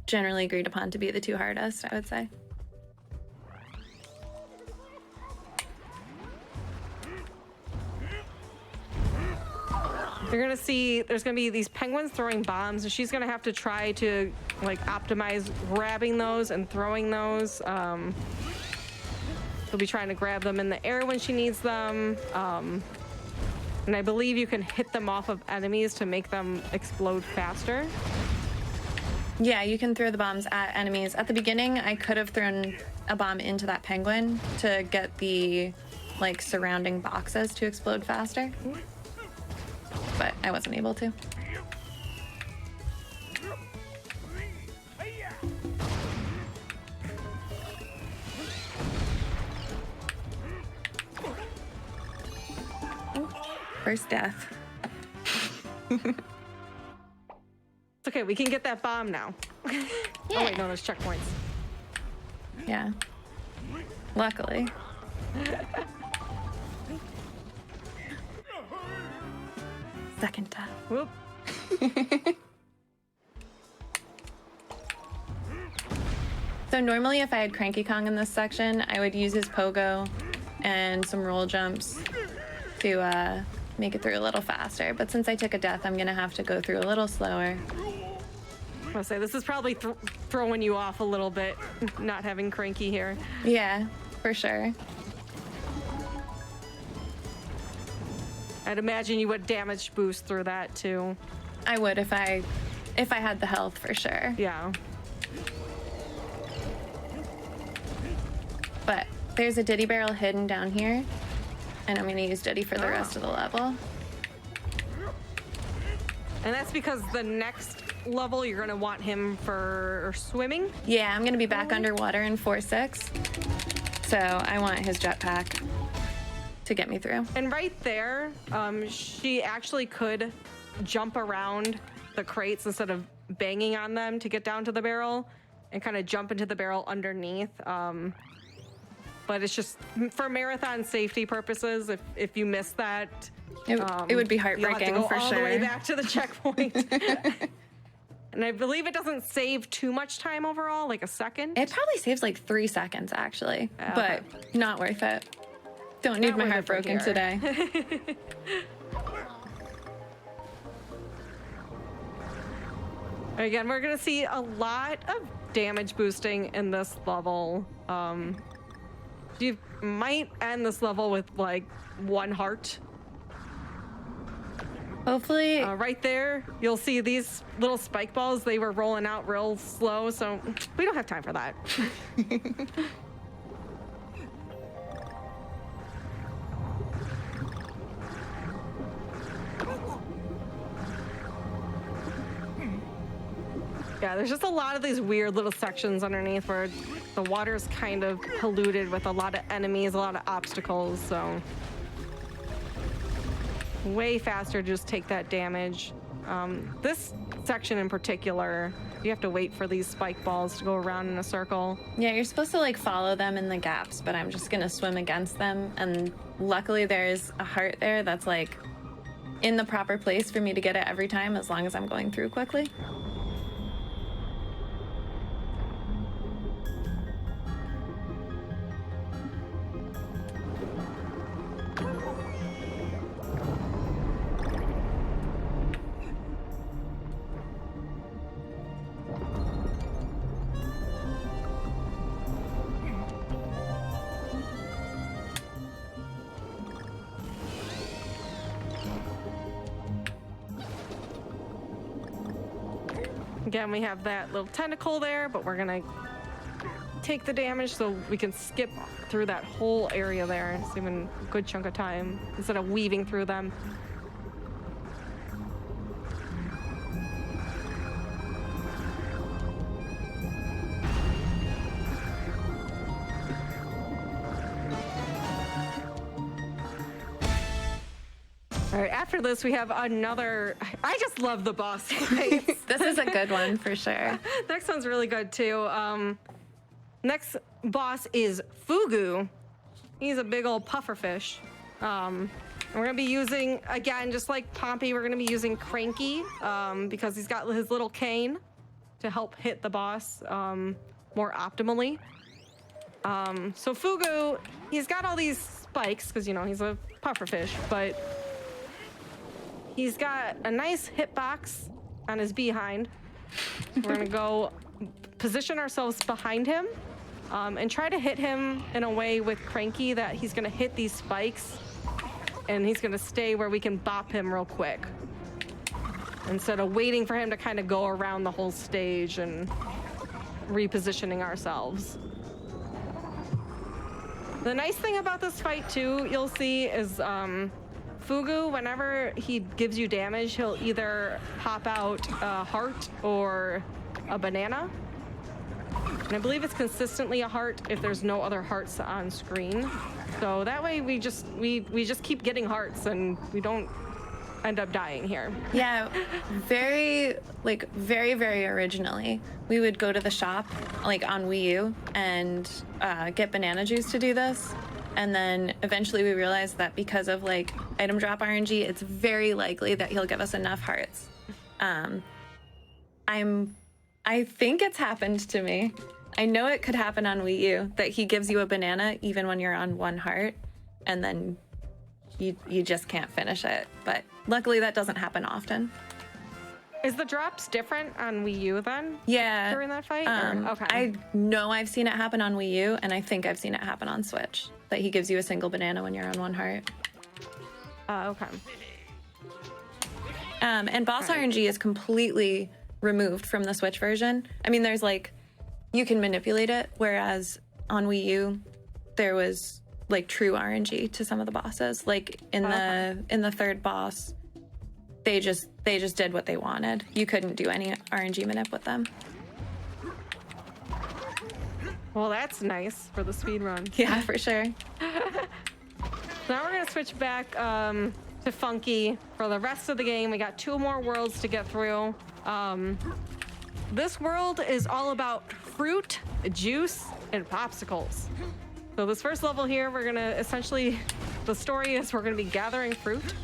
generally agreed upon to be the two hardest, I would say. You're gonna see there's gonna be these penguins throwing bombs, and she's gonna have to try to like optimize grabbing those and throwing those. She'll be trying to grab them in the air when she needs them. And I believe you can hit them off of enemies to make them explode faster. Yeah, you can throw the bombs at enemies. At the beginning, I could have thrown a bomb into that penguin to get the like surrounding boxes to explode faster, but I wasn't able to. First death. It's okay, we can get that bomb now. Yeah. Oh wait, no, there's checkpoints. Yeah. Luckily. Second death. Whoop. So normally if I had Cranky Kong in this section, I would use his pogo and some roll jumps to make it through a little faster. But since I took a death, I'm gonna have to go through a little slower. I'm gonna say this is probably throwing you off a little bit, not having Cranky here. Yeah, for sure. I'd imagine you would damage boost through that too. I would if I had the health, for sure. Yeah. But there's a Diddy barrel hidden down here, and I'm gonna use Diddy for the rest of the level. And that's because the next level you're gonna want him for swimming. Yeah, I'm gonna be back underwater in 4-6, so I want his jetpack to get me through. And right there, she actually could jump around the crates instead of banging on them to get down to the barrel, and kind of jump into the barrel underneath. But it's just for marathon safety purposes. If you miss that, It would be heartbreaking, you'll have to go for all sure. the way back to the checkpoint. And I believe it doesn't save too much time overall, like a second. It probably saves like 3 seconds, actually, Okay. but not worth it. Don't need Not my worth heart it for broken here. today. Again, we're gonna see a lot of damage boosting in this level. You might end this level with like 1 heart. Hopefully, Right there, you'll see these little spike balls. They were rolling out real slow, so we don't have time for that. Yeah, there's just a lot of these weird little sections underneath where the water's kind of polluted with a lot of enemies, a lot of obstacles, so way faster to just take that damage. This section in particular, you have to wait for these spike balls to go around in a circle. yeah, you're supposed to like follow them in the gaps, but I'm just gonna swim against them. And luckily there's a heart there that's like in the proper place for me to get it every time, as long as I'm going through quickly. Again, we have that little tentacle there, but we're gonna take the damage so we can skip through that whole area there. It's even a good chunk of time instead of weaving through them. All right, after this, we have another. I just love the boss fights. This is a good one for sure. Next one's really good too. Next boss is Fugu. He's a big old pufferfish. And we're gonna be using, again, just like Pompey, we're gonna be using Cranky because he's got his little cane to help hit the boss more optimally. So Fugu, he's got all these spikes because, you know, he's a pufferfish, but he's got a nice hitbox on his behind. We're gonna go position ourselves behind him and try to hit him in a way with Cranky that he's gonna hit these spikes and he's gonna stay where we can bop him real quick instead of waiting for him to kind of go around the whole stage and repositioning ourselves. The nice thing about this fight too, you'll see, is Fugu, whenever he gives you damage, he'll either pop out a heart or a banana. And I believe it's consistently a heart if there's no other hearts on screen. So that way we just keep getting hearts and we don't end up dying here. Yeah, very originally, we would go to the shop, like on Wii U, and get banana juice to do this. And then eventually we realized that because of like item drop RNG, it's very likely that he'll give us enough hearts. I think it's happened to me. I know it could happen on Wii U, that he gives you a banana even when you're on one heart, and then you just can't finish it. But luckily that doesn't happen often. Is the drops different on Wii U then? Yeah. During that fight? Okay. I know I've seen it happen on Wii U, and I think I've seen it happen on Switch, that he gives you a single banana when you're on one heart. Okay. And boss RNG is completely removed from the Switch version. I mean, there's like, you can manipulate it, whereas on Wii U, there was like true RNG to some of the bosses. Like in the third boss, they just did what they wanted. You couldn't do any RNG manip with them. Well, that's nice for the speed run. Yeah, for sure. Now we're gonna switch back to Funky for the rest of the game. We got 2 more worlds to get through. This world is all about fruit, juice, and popsicles. So this first level here, we're gonna essentially, the story is we're gonna be gathering fruit,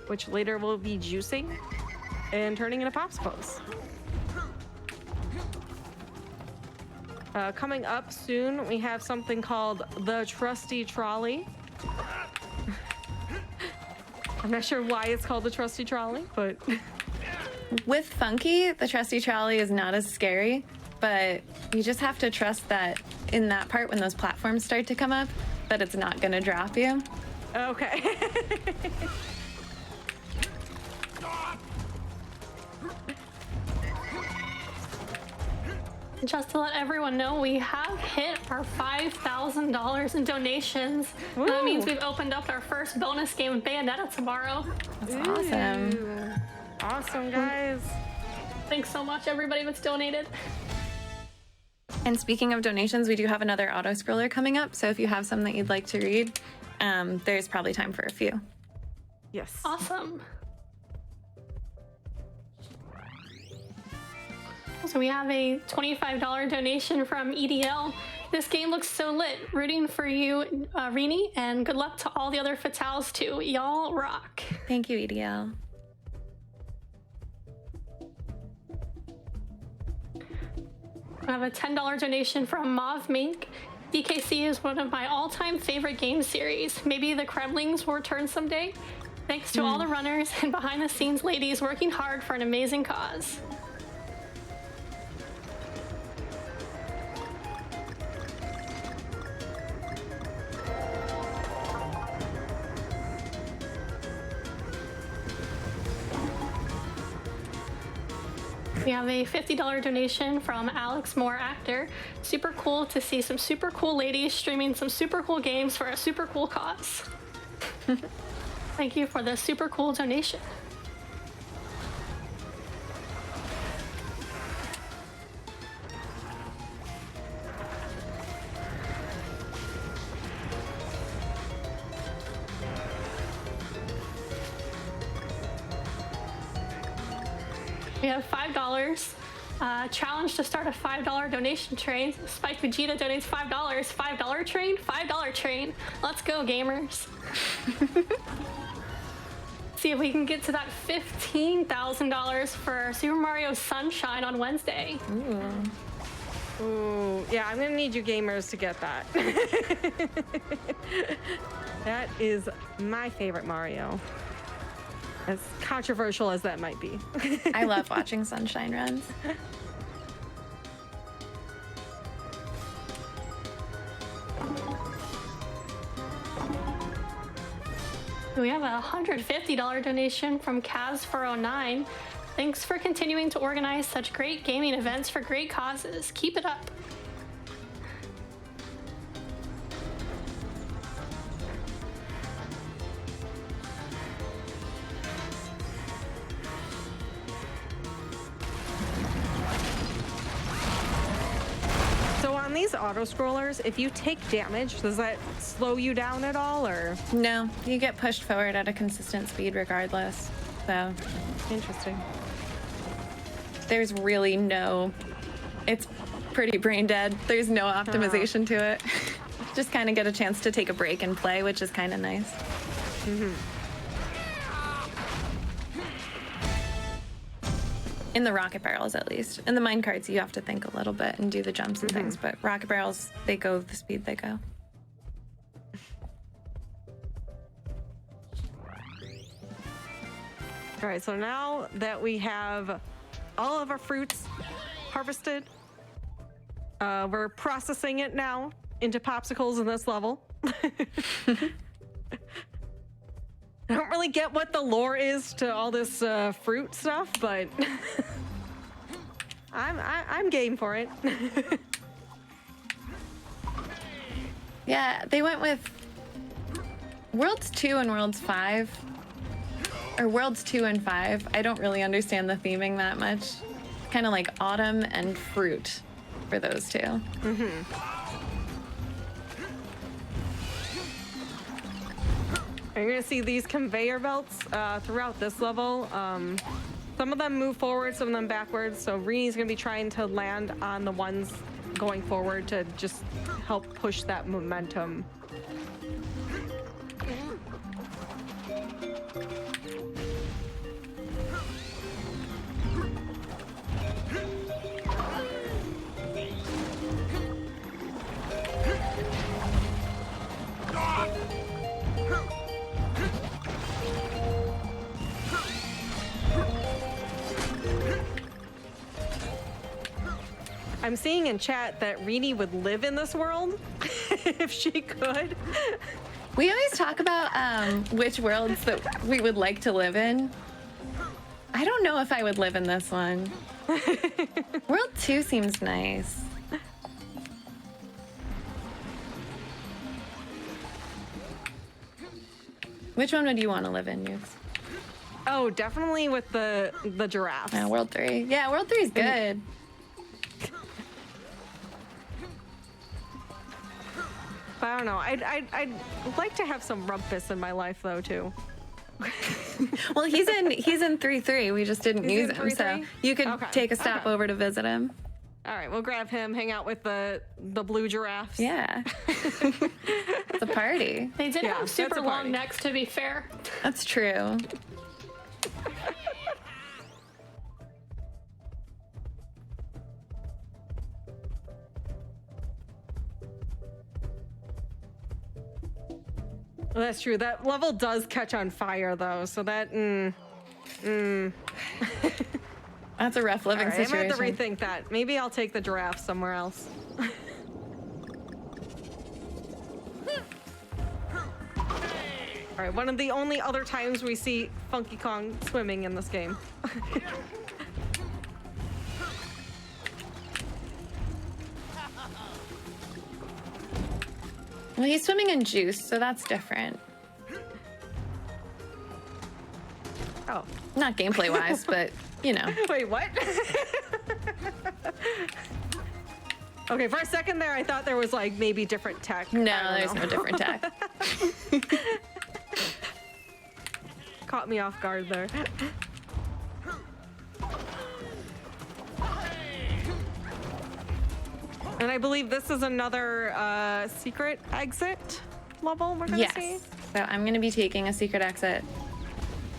which later we'll be juicing and turning into popsicles. Coming up soon, we have something called the Trusty Trolley. I'm not sure why it's called the Trusty Trolley, but... With Funky, the Trusty Trolley is not as scary, but you just have to trust that in that part when those platforms start to come up, that it's not gonna drop you. Okay. Just to let everyone know, we have hit our $5,000 in donations. Woo. That means we've opened up our first bonus game with Bayonetta tomorrow. That's awesome. Ooh. Awesome, guys. Thanks so much, everybody that's donated. And speaking of donations, we do have another auto scroller coming up, so if you have some that you'd like to read, there's probably time for a few. Yes. Awesome. So we have a $25 donation from EDL. This game looks so lit. Rooting for you, Reenie, and good luck to all the other Fatales too. Y'all rock. Thank you, EDL. I have a $10 donation from Mauve Mink. DKC is one of my all-time favorite game series. Maybe the Kremlings will return someday. Thanks to all the runners and behind-the-scenes ladies working hard for an amazing cause. We have a $50 donation from Alex Moore, actor. Super cool to see some super cool ladies streaming some super cool games for a super cool cause. Thank you for the super cool donation. We have $5. Challenge to start a $5 donation train. Spike Vegeta donates $5. $5 train? $5 train. Let's go, gamers. See if we can get to that $15,000 for Super Mario Sunshine on Wednesday. Ooh, yeah, I'm gonna need you gamers to get that. That is my favorite Mario. As controversial as that might be. I love watching Sunshine runs. We have a $150 donation from Kaz409. Thanks for continuing to organize such great gaming events for great causes. Keep it up. So on these auto scrollers, if you take damage, does that slow you down at all, or? No, you get pushed forward at a consistent speed regardless. So Interesting. there's really no, it's pretty brain dead. There's no optimization to it. Just kind of get a chance to take a break and play, which is kind of nice. In the rocket barrels, at least. In the mine carts, you have to think a little bit and do the jumps and things, but rocket barrels, they go the speed they go. All right, so now that we have all of our fruits harvested, we're processing it now into popsicles in this level. I don't really get what the lore is to all this fruit stuff, but I'm game for it. Yeah, they went with Worlds 2 and Worlds 5. Or Worlds 2 and 5. I don't really understand the theming that much. Kind of like autumn and fruit for those two. You're gonna see these conveyor belts throughout this level. Some of them move forward, some of them backwards. So Reenie's gonna be trying to land on the ones going forward to just help push that momentum. I'm seeing in chat that Reenie would live in this world if she could. We always talk about which worlds that we would like to live in. I don't know if I would live in this one. World 2 seems nice. Which one would you want to live in, Nukes? Oh, definitely with the giraffes. World 3. Yeah, World 3 is good. But I don't know. I'd like to have some rumpus in my life though too. Well, he's in 3-3. We just didn't use him, so 3-3? you could Okay, take a stop okay. over to visit him. All right, we'll grab him, hang out with the blue giraffes. Yeah, it's a party. They did Yeah, have that's super a long party. necks, to be fair. That's true. Well, that's true. That level does catch on fire though, so that That's a rough living all right, I situation. might have to rethink that. Maybe I'll take the giraffe somewhere else. All right, one of the only other times we see Funky Kong swimming in this game. Well, he's swimming in juice, so that's different. Oh. Not gameplay-wise, but, you know. Wait, what? Okay, for a second there, I thought there was like maybe different tech. No, there's no different tech. Caught me off guard there. And I believe this is another secret exit level we're gonna see. Yes. So I'm gonna be taking a secret exit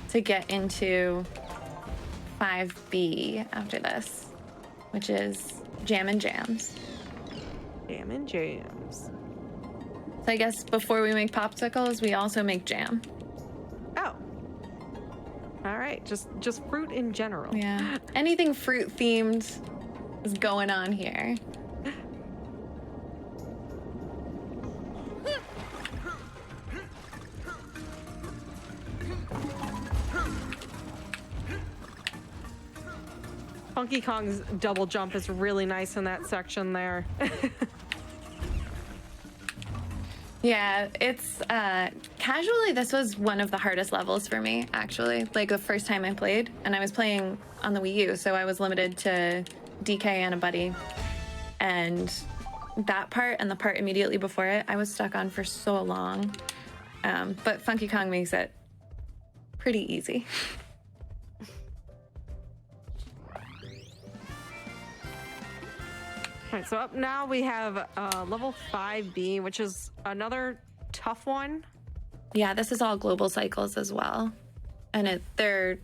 to get into 5B after this, which is Jam and Jams. Jam and Jams. So I guess before we make popsicles, we also make jam. Oh. All right, just fruit in general. Yeah. Anything fruit themed is going on here. Funky Kong's double jump is really nice in that section there. Yeah, it's casually, this was one of the hardest levels for me, actually. Like the first time I played, and I was playing on the Wii U, so I was limited to DK and a buddy. And that part and the part immediately before it, I was stuck on for so long. But Funky Kong makes it pretty easy. All right, so up now we have level 5B, which is another tough one. Yeah, this is all global cycles as well. And they're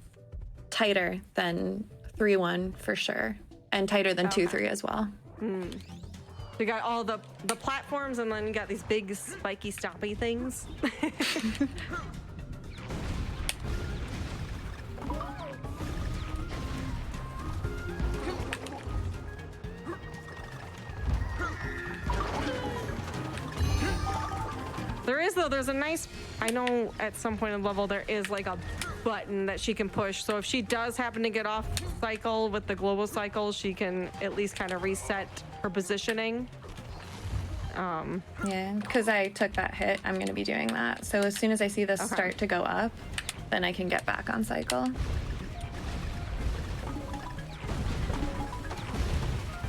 tighter than 3-1 for sure. And tighter than 2-3 as well. So you got all the platforms, and then you got these big spiky stoppy things. There's a nice, I know at some point in the level there is like a button that she can push. So if she does happen to get off cycle with the global cycle, she can at least kind of reset her positioning. Yeah, because I took that hit, I'm going to be doing that. So as soon as I see this start to go up, then I can get back on cycle.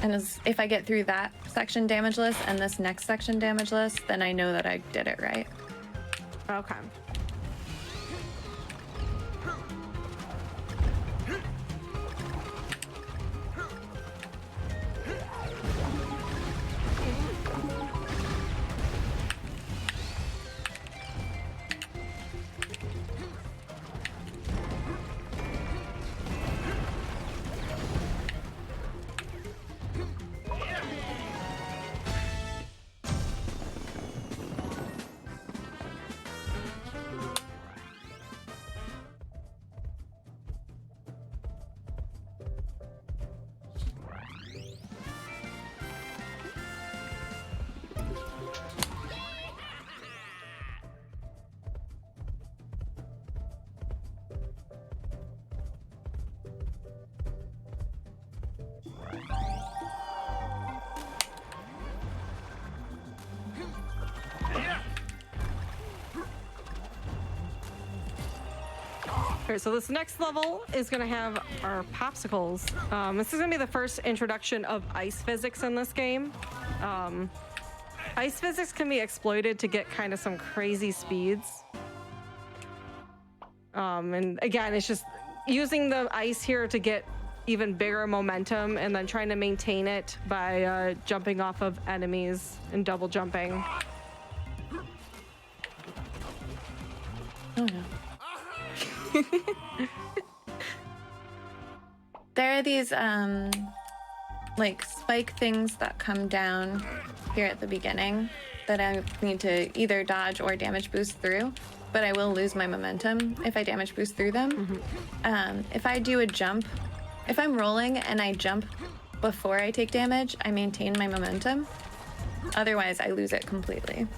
And if I get through that section damageless and this next section damageless, then I know that I did it right. Okay. Alright, so this next level is going to have our popsicles. This is going to be the first introduction of ice physics in this game. Ice physics can be exploited to get kind of some crazy speeds. And again, it's just using the ice here to get even bigger momentum and then trying to maintain it by jumping off of enemies and double jumping. Oh no. There are these like spike things that come down here at the beginning that I need to either dodge or damage boost through, but I will lose my momentum if I damage boost through them. If I do a jump, if I'm rolling and I jump before I take damage, I maintain my momentum. Otherwise, I lose it completely.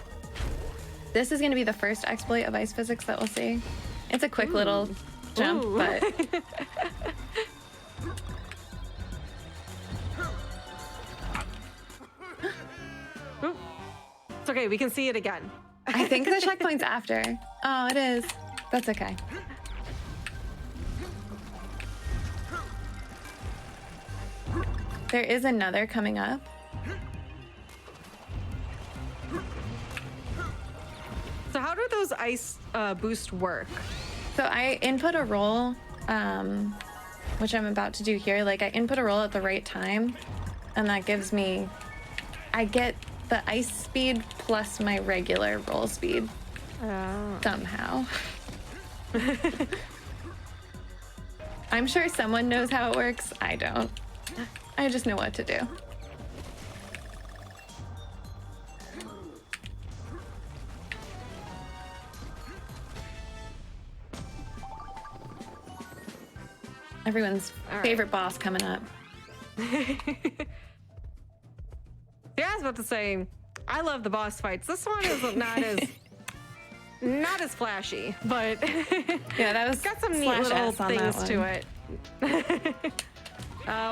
This is going to be the first exploit of ice physics that we'll see. It's a quick little jump, but... It's okay, we can see it again. I think the checkpoint's after. Oh, it is. That's okay. There is another coming up. So how do those ice boost work? So I input a roll, which I'm about to do here. Like I input a roll at the right time, and that gives me, I get the ice speed plus my regular roll speed somehow. I'm sure someone knows how it works. I don't. I just know what to do. Everyone's favorite boss coming up. Yeah, I was about to say, I love the boss fights. This one is not as flashy, but Yeah, that was got some neat slash little S on things that to one. it.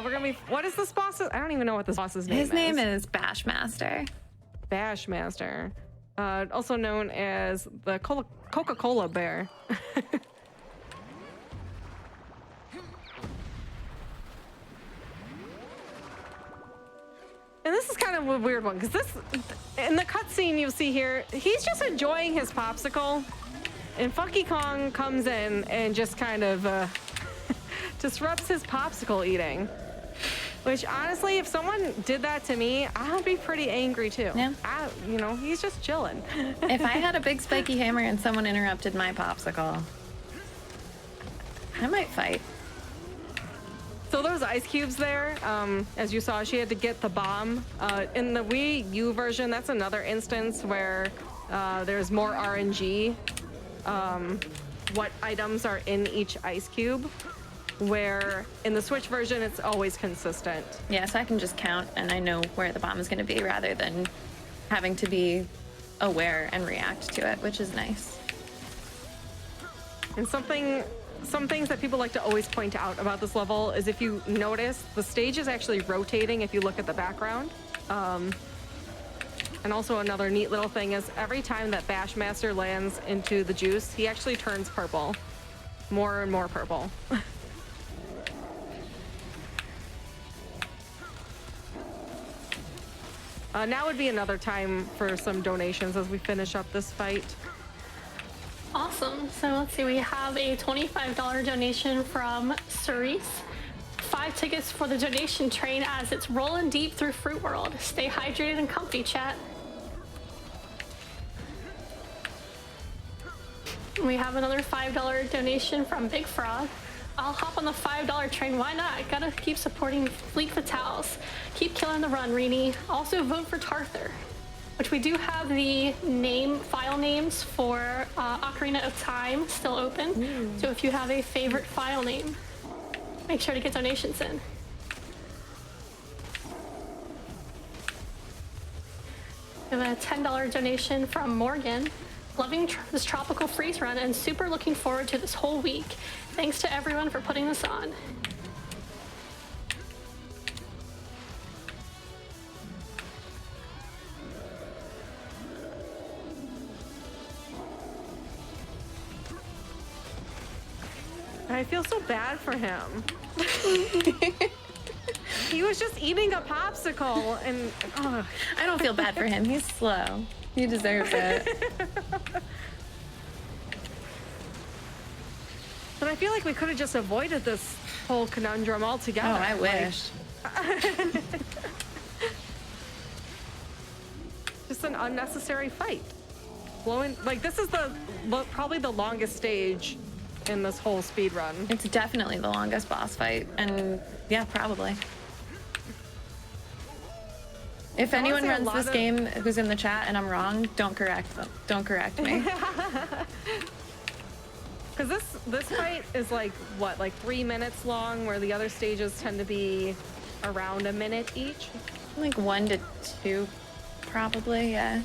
We're gonna be. What is this boss? I don't even know what this boss's name is. His name is Bashmaster. Bashmaster, also known as the Coca-Cola Bear. And this is kind of a weird one, because this, in the cutscene you see here, he's just enjoying his popsicle, and Funky Kong comes in and just kind of disrupts his popsicle eating. Which, honestly, if someone did that to me, I would be pretty angry, too. Yeah. He's just chilling. If I had a big spiky hammer and someone interrupted my popsicle, I might fight. So those ice cubes there, as you saw, she had to get the bomb. In the Wii U version, that's another instance where there's more RNG, what items are in each ice cube, where in the Switch version, it's always consistent. Yeah, so I can just count and I know where the bomb is going to be rather than having to be aware and react to it, which is nice. And some things that people like to always point out about this level is, if you notice, the stage is actually rotating if you look at the background. And also another neat little thing is, every time that Bashmaster lands into the juice, he actually turns purple. More and more purple. Now would be another time for some donations as we finish up this fight. Awesome. So let's see, we have a $25 donation from Cerise. 5 tickets for the donation train as it's rolling deep through Fruit World. Stay hydrated and comfy, chat. We have another $5 donation from Big Frog. I'll hop on the $5 train. Why not? Gotta keep supporting Fleet Fatales. Keep killing the run, Reenie. Also vote for Tarther, which we do have the file names for Ocarina of Time still open. So if you have a favorite file name, make sure to get donations in. We have a $10 donation from Morgan. Loving this tropical freeze run and super looking forward to this whole week. Thanks to everyone for putting this on. I feel so bad for him. He was just eating a popsicle and I don't feel bad for him. He's slow. He deserves it. But I feel like we could have just avoided this whole conundrum altogether. Oh, I wish. Just an unnecessary fight. This is probably the longest stage in this whole speed run. It's definitely the longest boss fight, and yeah, probably. If anyone runs this game who's in the chat and I'm wrong, don't correct them. Don't correct me. Because this fight is like 3 minutes long, where the other stages tend to be around a minute each. Like 1 to 2, probably, yeah.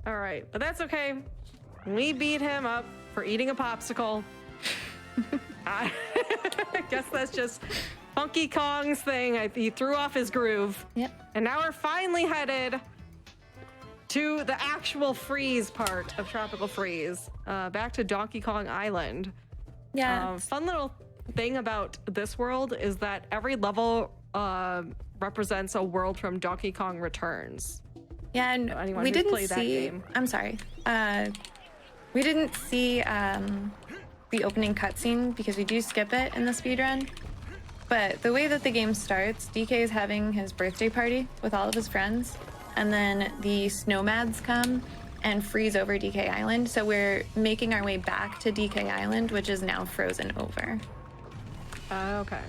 All right, but that's okay. We beat him up for eating a popsicle. I guess that's just Funky Kong's thing. He threw off his groove. Yep. And now we're finally headed to the actual freeze part of Tropical Freeze. Back to Donkey Kong Island. Yeah. Fun little thing about this world is that every level represents a world from Donkey Kong Returns. Yeah, and anyone we who's didn't played that see. game. I'm sorry. We didn't see the opening cutscene because we do skip it in the speedrun. But the way that the game starts, DK is having his birthday party with all of his friends, and then the snowmads come and freeze over DK Island. So we're making our way back to DK Island, which is now frozen over. Okay.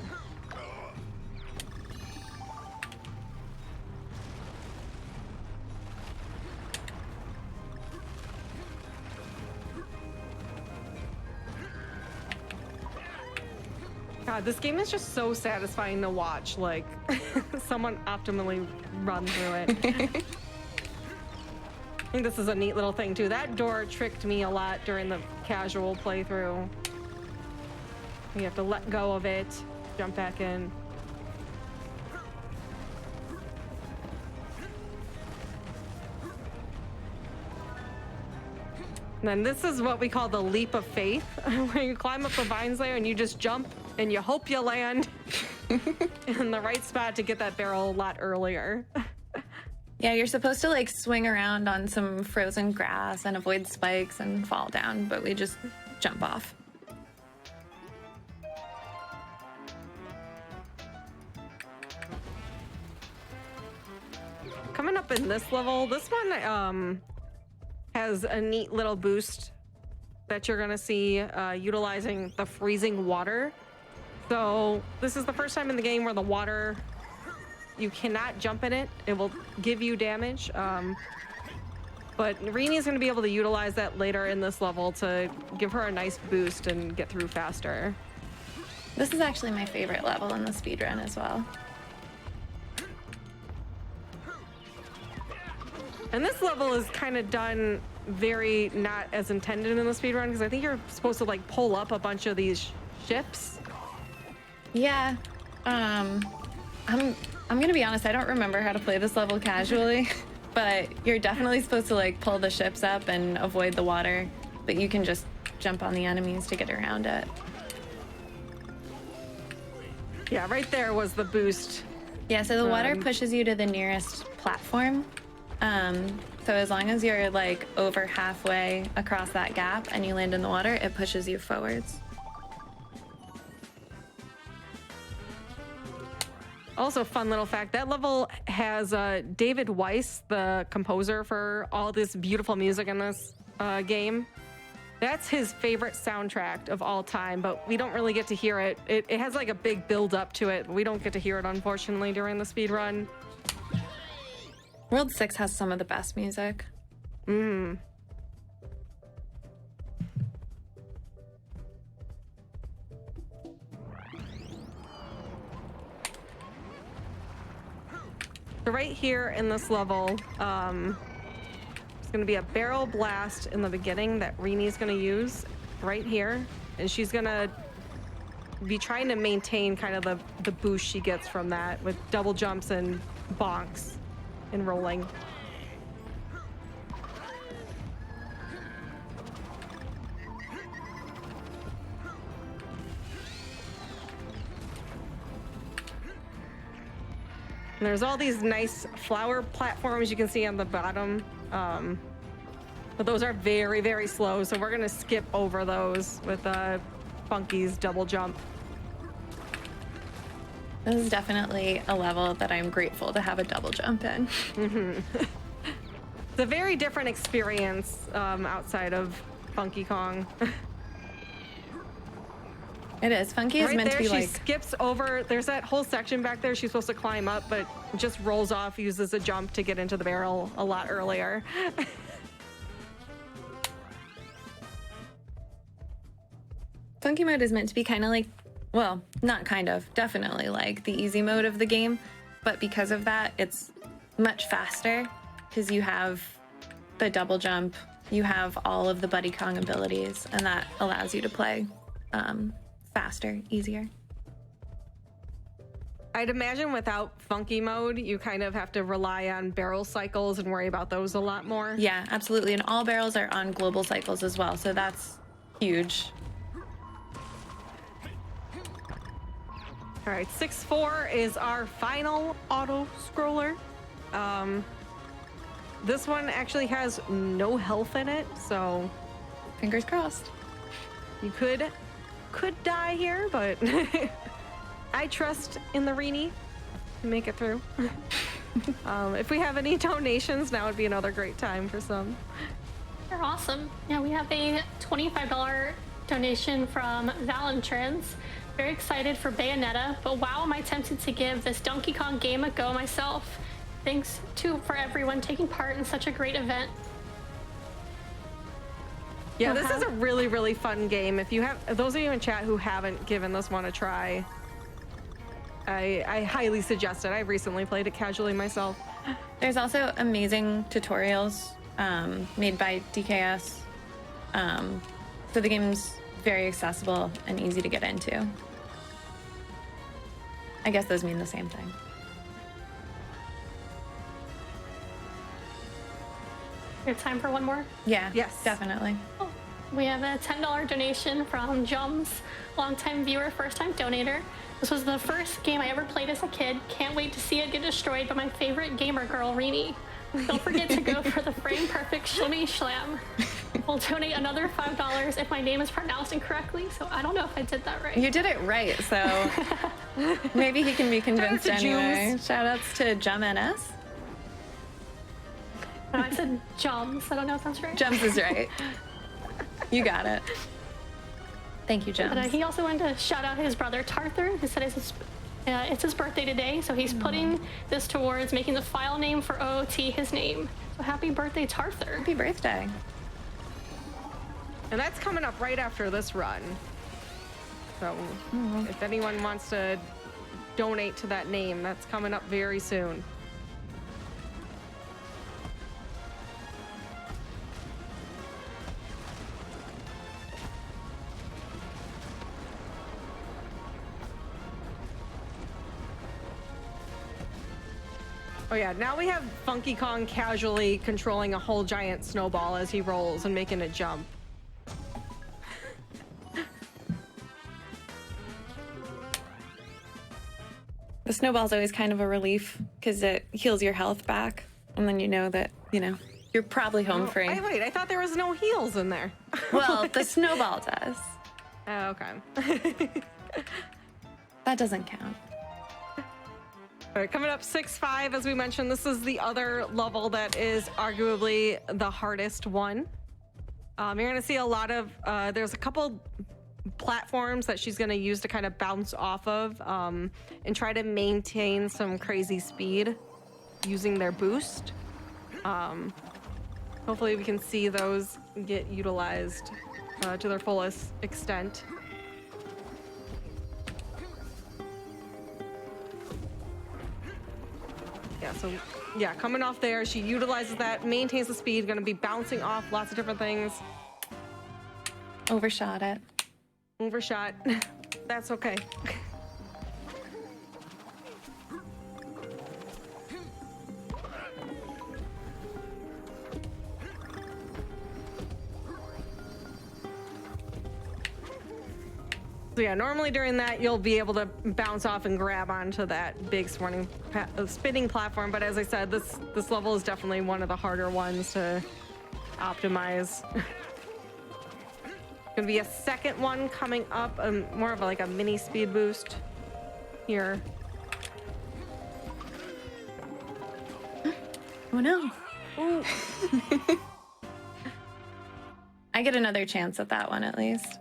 God, this game is just so satisfying to watch, like, someone optimally run through it. I think this is a neat little thing, too. That door tricked me a lot during the casual playthrough. You have to let go of it, jump back in. And then this is what we call the leap of faith, where you climb up the vines there and you just jump and you hope you land in the right spot to get that barrel a lot earlier. Yeah, you're supposed to like swing around on some frozen grass and avoid spikes and fall down, but we just jump off. Coming up in this level, this one has a neat little boost that you're gonna see utilizing the freezing water. So this is the first time in the game where the water, you cannot jump in it. It will give you damage. But Reenie is gonna be able to utilize that later in this level to give her a nice boost and get through faster. This is actually my favorite level in the speedrun as well. And this level is kind of done very not as intended in the speedrun, because I think you're supposed to like pull up a bunch of these ships. Yeah, I'm gonna be honest, I don't remember how to play this level casually, but you're definitely supposed to like pull the ships up and avoid the water, but you can just jump on the enemies to get around it. Yeah, right there was the boost. Yeah, so the water pushes you to the nearest platform. So as long as you're like over halfway across that gap and you land in the water, it pushes you forwards. Also, fun little fact, that level has David Weiss, the composer for all this beautiful music in this game. That's his favorite soundtrack of all time, but we don't really get to hear it. It has like a big build up to it. We don't get to hear it, unfortunately, during the speed run. World 6 has some of the best music. Mm. So right here in this level, it's going to be a barrel blast in the beginning that Reenie's going to use right here. And she's going to be trying to maintain kind of the boost she gets from that with double jumps and bonks and rolling. And there's all these nice flower platforms you can see on the bottom. But those are very, very slow, so we're gonna skip over those with Funky's double jump. This is definitely a level that I'm grateful to have a double jump in. Mm-hmm. It's a very different experience outside of Funky Kong. It is. Funky is right meant there, to be she like... skips over. There's that whole section back there she's supposed to climb up, but just rolls off, uses a jump to get into the barrel a lot earlier. Funky mode is meant to be kind of like, well, not kind of, definitely like the easy mode of the game, but because of that, it's much faster because you have the double jump, you have all of the Buddy Kong abilities, and that allows you to play faster, easier. I'd imagine without funky mode, you kind of have to rely on barrel cycles and worry about those a lot more. Yeah, absolutely. And all barrels are on global cycles as well, so that's huge. All right, 6-4 is our final auto scroller. This one actually has no health in it, so Fingers crossed. you could die here, but I trust in the Reenie to make it through. If we have any donations, now would be another great time for some. They're awesome. Yeah, we have a $25 donation from Valentrans. Very excited for Bayonetta, but wow, am I tempted to give this Donkey Kong game a go myself. Thanks for everyone taking part in such a great event. Yeah, this is a really, really fun game. If you have, those of you in chat who haven't given this one a try, I highly suggest it. I recently played it casually myself. There's also amazing tutorials made by DKS. So the game's very accessible and easy to get into. I guess those mean the same thing. We have time for one more? Yeah, Yes. definitely. Oh, we have a $10 donation from Jums, longtime viewer, first-time donator. This was the first game I ever played as a kid. Can't wait to see it get destroyed by my favorite gamer girl, Reenie. Don't forget to go for the frame perfect Shlimmy Shlam. We'll donate another $5 if my name is pronounced incorrectly, so I don't know if I did that right. You did it right, so maybe he can be convinced Shout out to anyway. Jums. Shoutouts to Jum NS. No, I said Jums. I don't know if that's right. Jums is right. You got it. Thank you, Jums. But he also wanted to shout out his brother Tarthur, who said it's his birthday today, so he's putting this towards making the file name for OOT his name. So happy birthday, Tarthur. Happy birthday. And that's coming up right after this run. So if anyone wants to donate to that name, that's coming up very soon. Oh yeah, now we have Funky Kong casually controlling a whole giant snowball as he rolls and making it jump. The snowball's always kind of a relief because it heals your health back, and then you know that, you're probably home free. Wait, I thought there was no heals in there. Well, the snowball does. Oh, okay. That doesn't count. All right, coming up 6-5, as we mentioned, this is the other level that is arguably the hardest one. You're gonna see a lot of, there's a couple platforms that she's gonna use to kind of bounce off of and try to maintain some crazy speed using their boost. Hopefully we can see those get utilized to their fullest extent. Yeah, coming off there, she utilizes that, maintains the speed, gonna be bouncing off lots of different things. Overshot it. Overshot. That's okay. So yeah, normally during that, you'll be able to bounce off and grab onto that big spinning platform. But as I said, this level is definitely one of the harder ones to optimize. Gonna be a second one coming up, more of like a mini speed boost here. Oh no. Ooh. I get another chance at that one at least.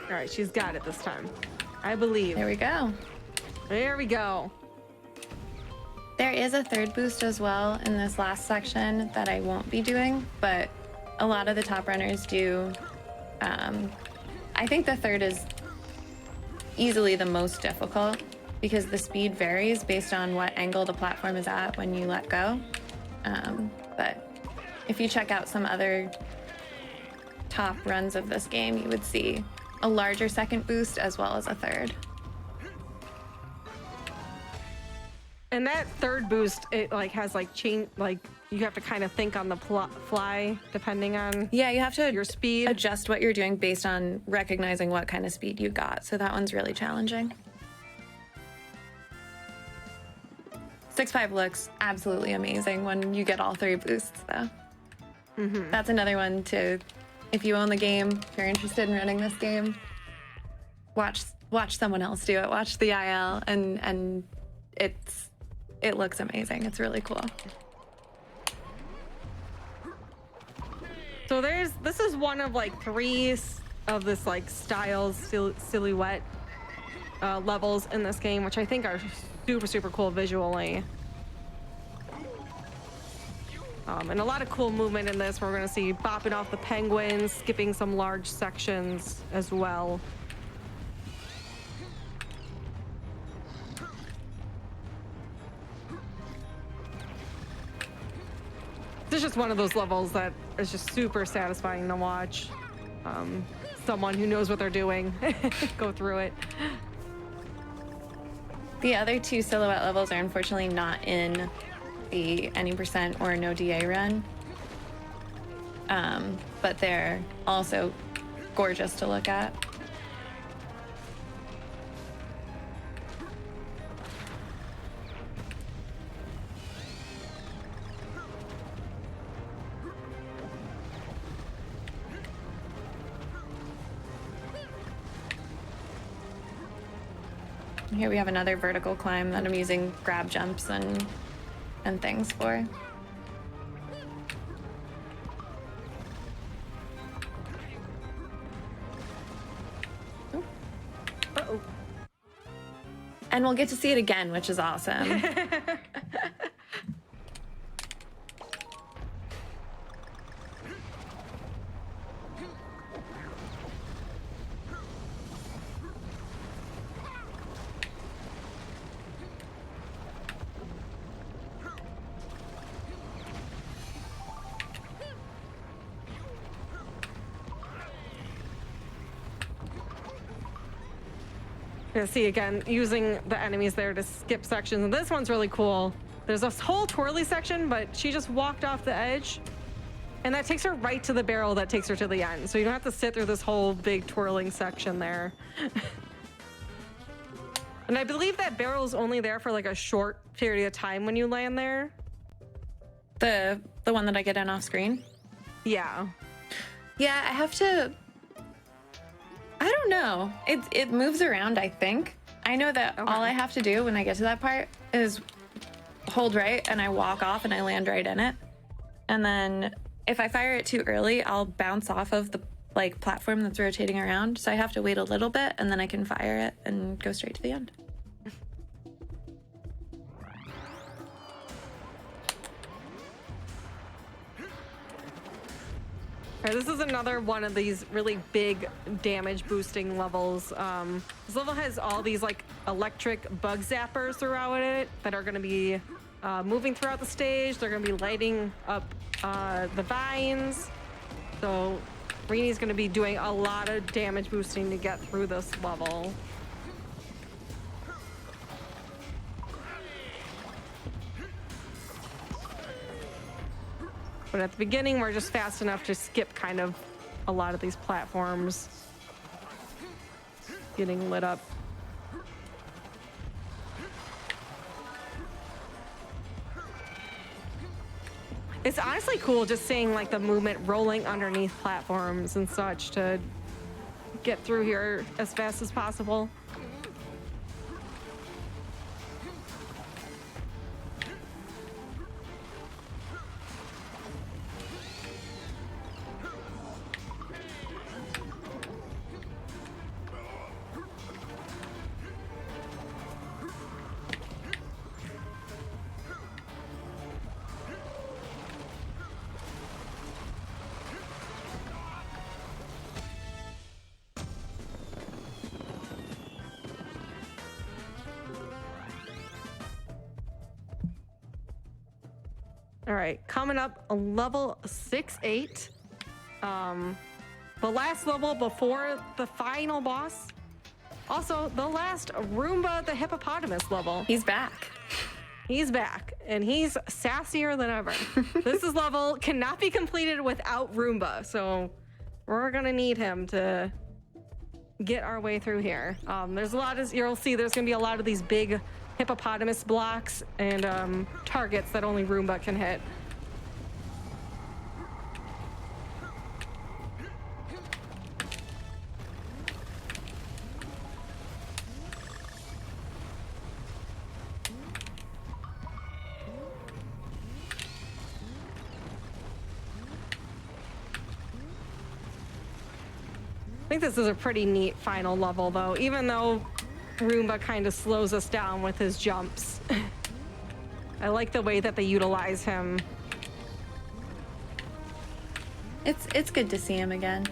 All right, she's got it this time. I believe. There we go. There we go. There is a third boost as well in this last section that I won't be doing, but a lot of the top runners do. I think the third is easily the most difficult because the speed varies based on what angle the platform is at when you let go. But if you check out some other top runs of this game, you would see a larger second boost as well as a third. And that third boost, it like has like chain, like you have to kind of think on the fly depending on Yeah, you have to your speed. adjust what you're doing based on recognizing what kind of speed you got. So that one's really challenging. 6.5 looks absolutely amazing when you get all 3 boosts, though. That's another one to, if you own the game, if you're interested in running this game, watch someone else do it. Watch the IL, and it looks amazing. It's really cool. So this is one of like 3 of this like styles silhouette levels in this game, which I think are super cool visually. And a lot of cool movement in this. We're going to see bopping off the penguins, skipping some large sections as well. This is just one of those levels that is just super satisfying to watch. Someone who knows what they're doing go through it. The other 2 silhouette levels are unfortunately not in the any percent or no DA run. But they're also gorgeous to look at. Here we have another vertical climb that I'm using grab jumps and things for. Uh-oh. And we'll get to see it again, which is awesome. Gonna see again using the enemies there to skip sections, and this one's really cool. There's this whole twirly section, but she just walked off the edge, and that takes her right to the barrel that takes her to the end. So you don't have to sit through this whole big twirling section there. And I believe that barrel is only there for like a short period of time when you land there. The one that I get in off screen? Yeah. Yeah, I have to. I don't know. It moves around, I think. I know that all I have to do when I get to that part is hold right and I walk off and I land right in it. And then if I fire it too early, I'll bounce off of the like platform that's rotating around. So I have to wait a little bit and then I can fire it and go straight to the end. This is another one of these really big damage boosting levels. This level has all these like electric bug zappers throughout it that are going to be moving throughout the stage. They're going to be lighting up the vines. So Reenie's going to be doing a lot of damage boosting to get through this level. But at the beginning, we're just fast enough to skip kind of a lot of these platforms getting lit up. It's honestly cool just seeing like the movement rolling underneath platforms and such to get through here as fast as possible. All right, coming up, a level 6-8. The last level before the final boss. Also, the last Roomba the hippopotamus level. He's back. He's back, and he's sassier than ever. This level cannot be completed without Roomba, so we're gonna need him to get our way through here. There's a lot of, you'll see there's gonna be a lot of these big hippopotamus blocks and targets that only Roomba can hit. I think this is a pretty neat final level, though, even though Roomba kind of slows us down with his jumps. I like the way that they utilize him. It's good to see him again.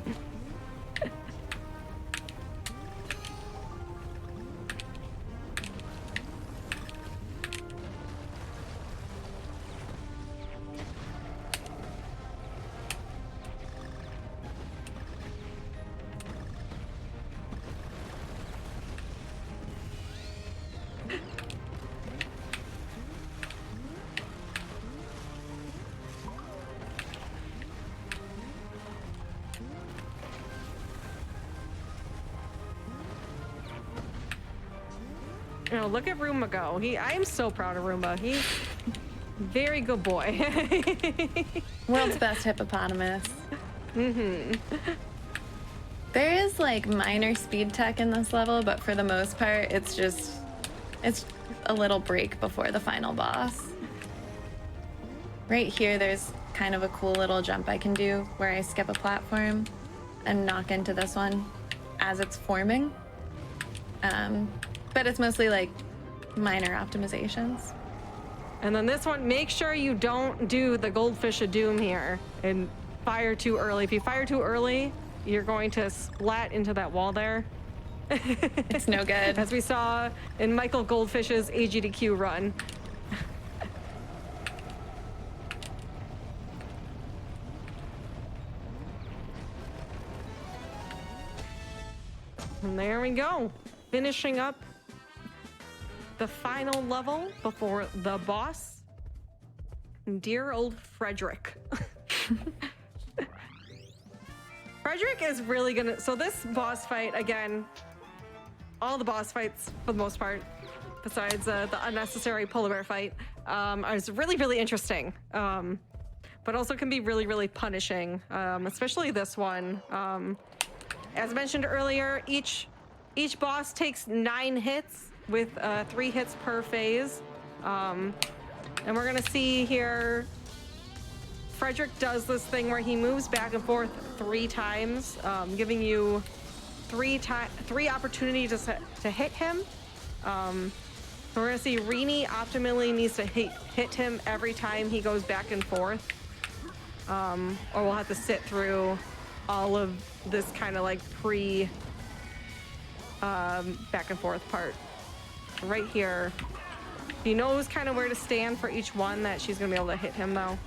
You know, look at Roomba go. I am so proud of Roomba. He's a very good boy. World's best hippopotamus. Mm-hmm. There is like minor speed tech in this level, but for the most part, it's a little break before the final boss. Right here, there's kind of a cool little jump I can do where I skip a platform and knock into this one as it's forming. But it's mostly like minor optimizations. And then this one, make sure you don't do the goldfish of doom here and fire too early. If you fire too early, you're going to splat into that wall there. It's no good. As we saw in Michael Goldfish's AGDQ run. And there we go. Finishing up the final level before the boss. Dear old Frederick. Frederick is really gonna, so this boss fight, again, all the boss fights for the most part, besides the unnecessary polar bear fight, is really, really interesting. But also can be really, really punishing, especially this one. As mentioned earlier, each boss takes 9 hits with 3 hits per phase. And we're gonna see here, Frederick does this thing where he moves back and forth 3 times, giving you 3 opportunities to hit him. So we're gonna see Reenie optimally needs to hit him every time he goes back and forth. Or we'll have to sit through all of this kind of like back and forth part. Right here. He knows kind of where to stand for each one that she's gonna be able to hit him though.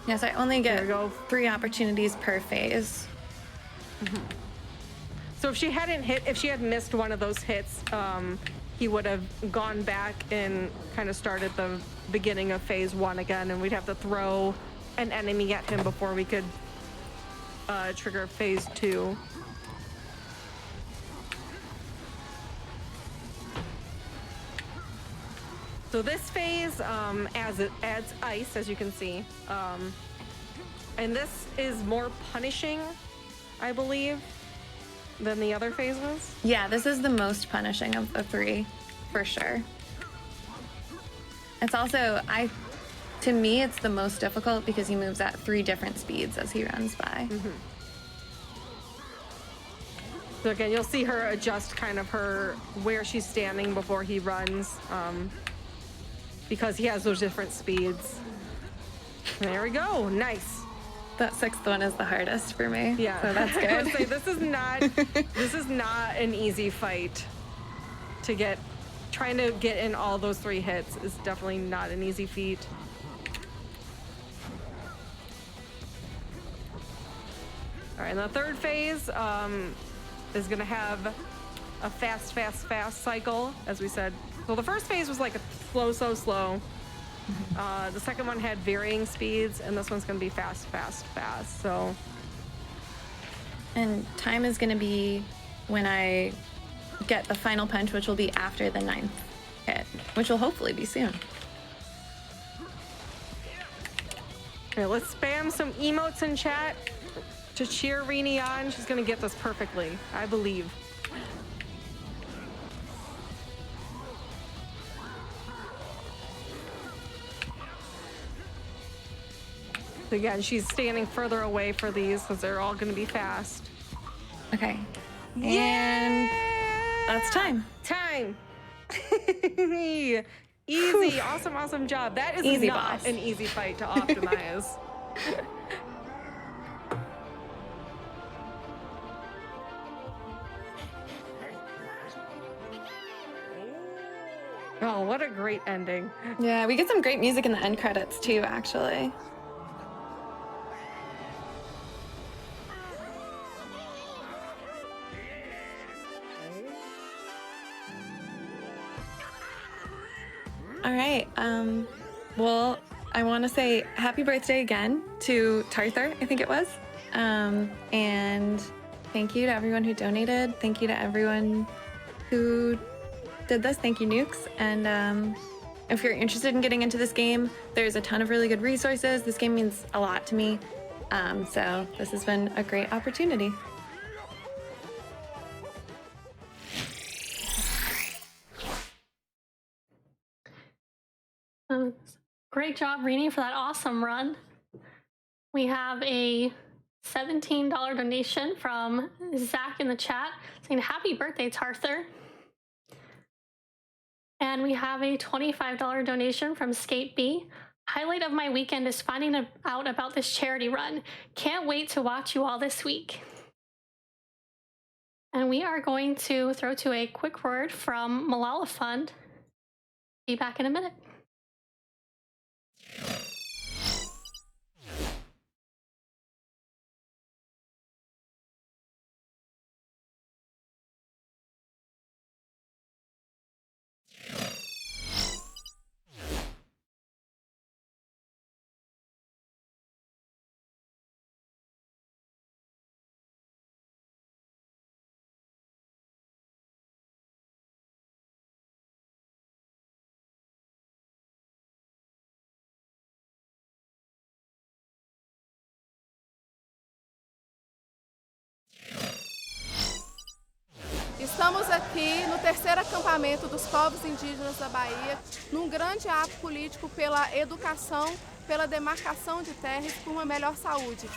Yes, I only get 3 opportunities per phase. Mm-hmm. So if she had missed one of those hits, he would have gone back and kind of started the beginning of phase 1 again, and we'd have to throw an enemy at him before we could trigger phase 2. So this phase adds ice, as you can see. And this is more punishing, I believe, than the other phases. Yeah, this is the most punishing of the 3, for sure. It's also, to me, it's the most difficult because he moves at 3 different speeds as he runs by. Mm-hmm. So again, you'll see her adjust kind of where she's standing before he runs. Because he has those different speeds. There we go. Nice. That 6th one is the hardest for me. Yeah. So that's good. I would say this is not an easy fight to get trying to get in all those 3 hits is definitely not an easy feat. All right, and the third phase is gonna have a fast cycle, as we said. So the first phase was like a slow. The second one had varying speeds, and this one's gonna be fast. So, And time is going to be when I get the final punch, which will be after the 9th hit, which will hopefully be soon. okay, let's spam some emotes in chat to cheer Rini on. She's gonna get this perfectly, I believe. Again, she's standing further away for these because they're all gonna be fast. Okay. And that's time. Time. Easy. Awesome job. That is Easy, not boss. an easy fight to optimize. Oh, what a great ending. Yeah, we get some great music in the end credits too, actually. All right. Well, I want to say happy birthday again to Tarthur, I think it was. And thank you to everyone who donated. Thank you to everyone who did this. Thank you, Nukes. And if you're interested in getting into this game, there's a ton of really good resources. This game means a lot to me. So this has been a great opportunity. Great job, Rini, for that awesome run. We have a $17 donation from Zach in the chat saying, happy birthday, Tarthur. And we have a $25 donation from Skate B. Highlight of my weekend is finding out about this charity run. Can't wait to watch you all this week. And we are going to throw to a quick word from Malala Fund. Be back in a minute. Estamos aqui no terceiro acampamento dos povos indígenas da Bahia, num grande ato político pela educação, pela demarcação de terras e por uma melhor saúde.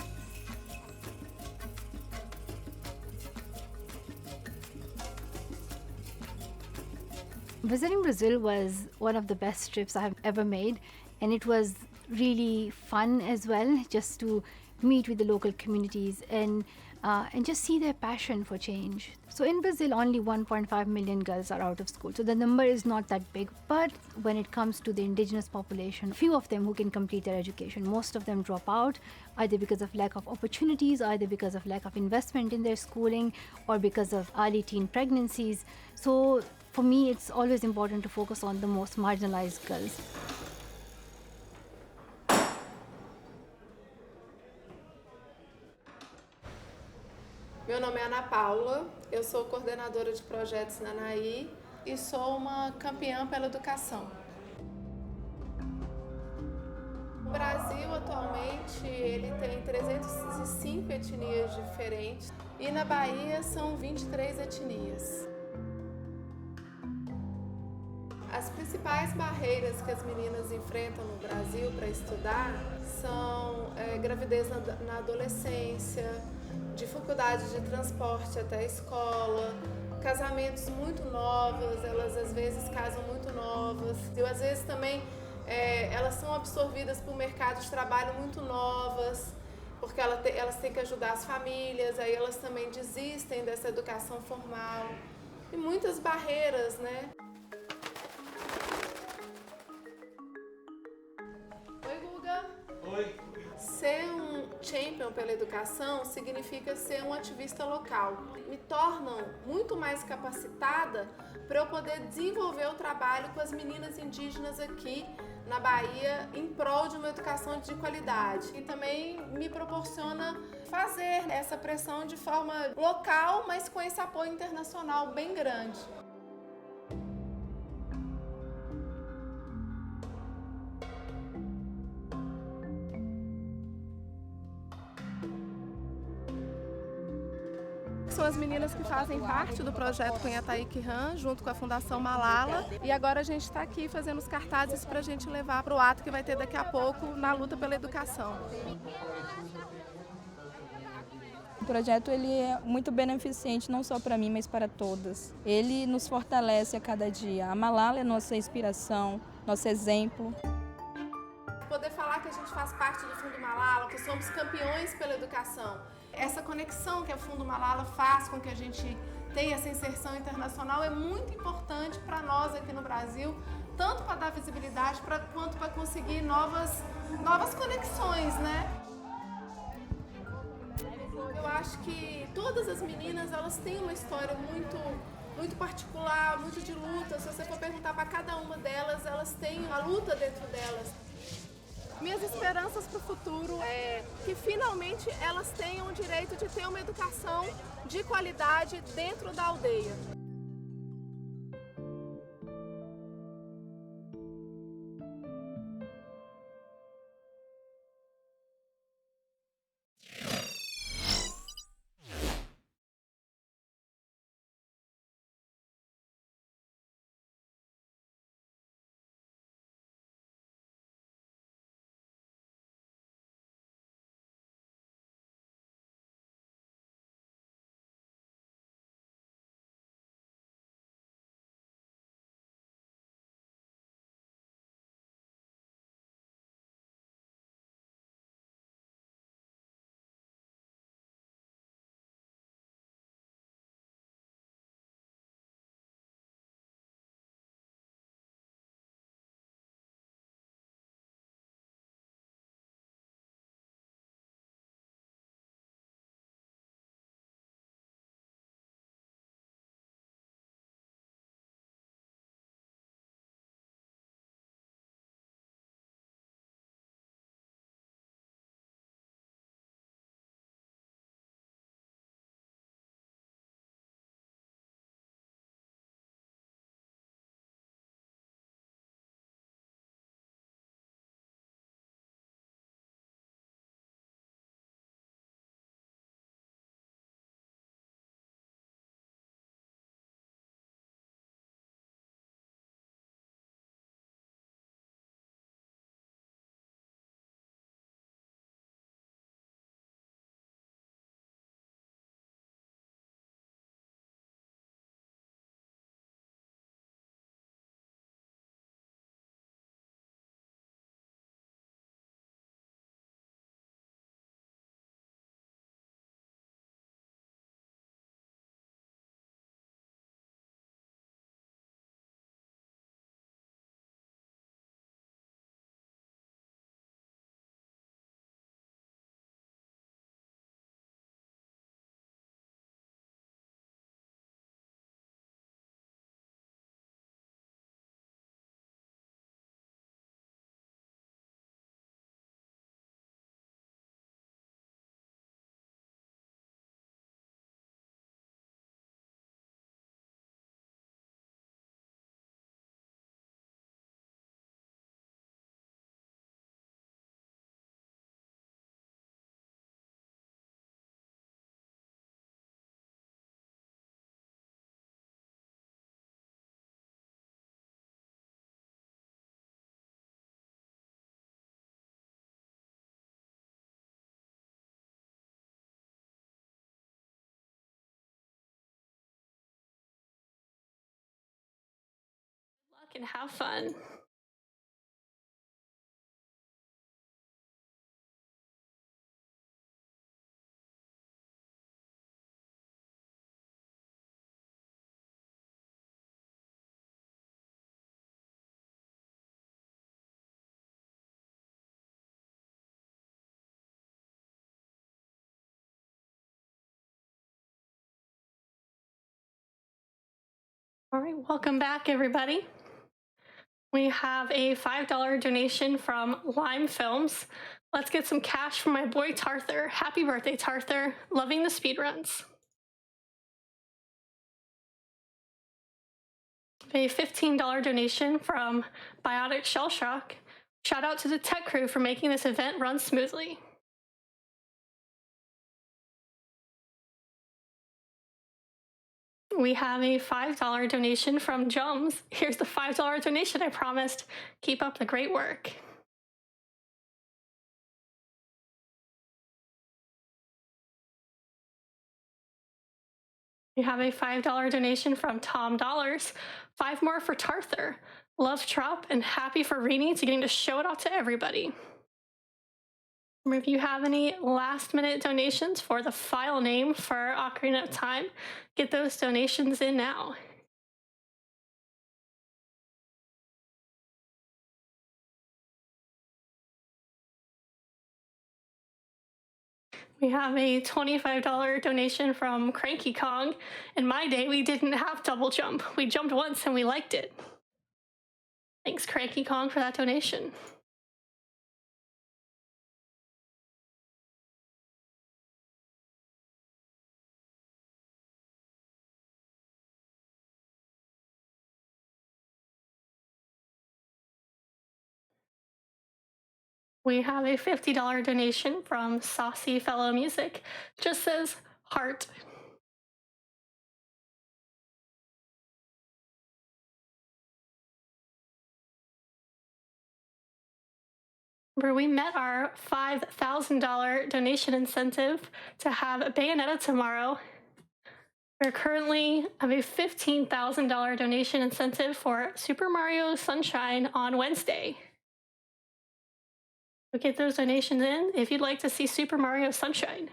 Visiting Brazil was one of the best trips I have ever made, and it was really fun as well, just to meet with the local communities and just see their passion for change. So in Brazil, only 1.5 million girls are out of school, so the number is not that big. But when it comes to the indigenous population, few of them who can complete their education. Most of them drop out, either because of lack of opportunities, either because of lack of investment in their schooling, or because of early teen pregnancies. So for me, it's always important to focus on the most marginalized girls. Meu nome é Ana Paula, eu sou coordenadora de projetos na ANAI e sou uma campeã pela educação. O Brasil, atualmente, ele tem 305 etnias diferentes e na Bahia são 23 etnias. As principais barreiras que as meninas enfrentam no Brasil para estudar são gravidez na adolescência, dificuldade de transporte até a escola, casamentos muito novos, elas às vezes casam muito novas. E às vezes também elas são absorvidas por mercado de trabalho muito novas, porque elas têm que ajudar as famílias, aí elas também desistem dessa educação formal. E muitas barreiras, né? champion pela educação significa ser um ativista local. Me tornam muito mais capacitada para eu poder desenvolver o trabalho com as meninas indígenas aqui na Bahia em prol de uma educação de qualidade. E também me proporciona fazer essa pressão de forma local, mas com esse apoio internacional bem grande. São as meninas que fazem parte do projeto Cunhataí Kihan, junto com a Fundação Malala. E agora a gente está aqui fazendo os cartazes para a gente levar para o ato que vai ter daqui a pouco na luta pela educação. O projeto ele é muito beneficente, não só para mim, mas para todas. Ele nos fortalece a cada dia. A Malala é nossa inspiração, nosso exemplo. Poder falar que a gente faz parte do Fundo Malala, que somos campeões pela educação. Essa conexão que o Fundo Malala faz com que a gente tenha essa inserção internacional é muito importante para nós aqui no Brasil, tanto para dar visibilidade quanto para conseguir novas conexões, né? Eu acho que todas as meninas, elas têm uma história muito particular, muito de luta. Se você for perguntar para cada uma delas, elas têm uma luta dentro delas. Minhas esperanças para o futuro é que finalmente elas tenham o direito de ter uma educação de qualidade dentro da aldeia. Good luck and have fun. All right, welcome back, everybody. We have a $5 donation from Lime Films. Let's get some cash from my boy Tarthur. Happy birthday, Tarthur. Loving the speedruns. A $15 donation from Biotic Shell Shock. Shout out to the tech crew for making this event run smoothly. We have a $5 donation from Jums. Here's the $5 donation I promised. Keep up the great work. We have a $5 donation from Tom Dollars. 5 more for Tarthur. Love Trop and happy for Rini to getting to show it off to everybody. If you have any last minute donations for the file name for Ocarina of Time, get those donations in now. We have a $25 donation from Cranky Kong. In my day, we didn't have double jump. We jumped once and we liked it. Thanks, Cranky Kong, for that donation. We have a $50 donation from Saucy Fellow Music. Just says heart. Where we met our $5,000 donation incentive to have Bayonetta tomorrow. We're currently have a $15,000 donation incentive for Super Mario Sunshine on Wednesday. So get those donations in if you'd like to see Super Mario Sunshine.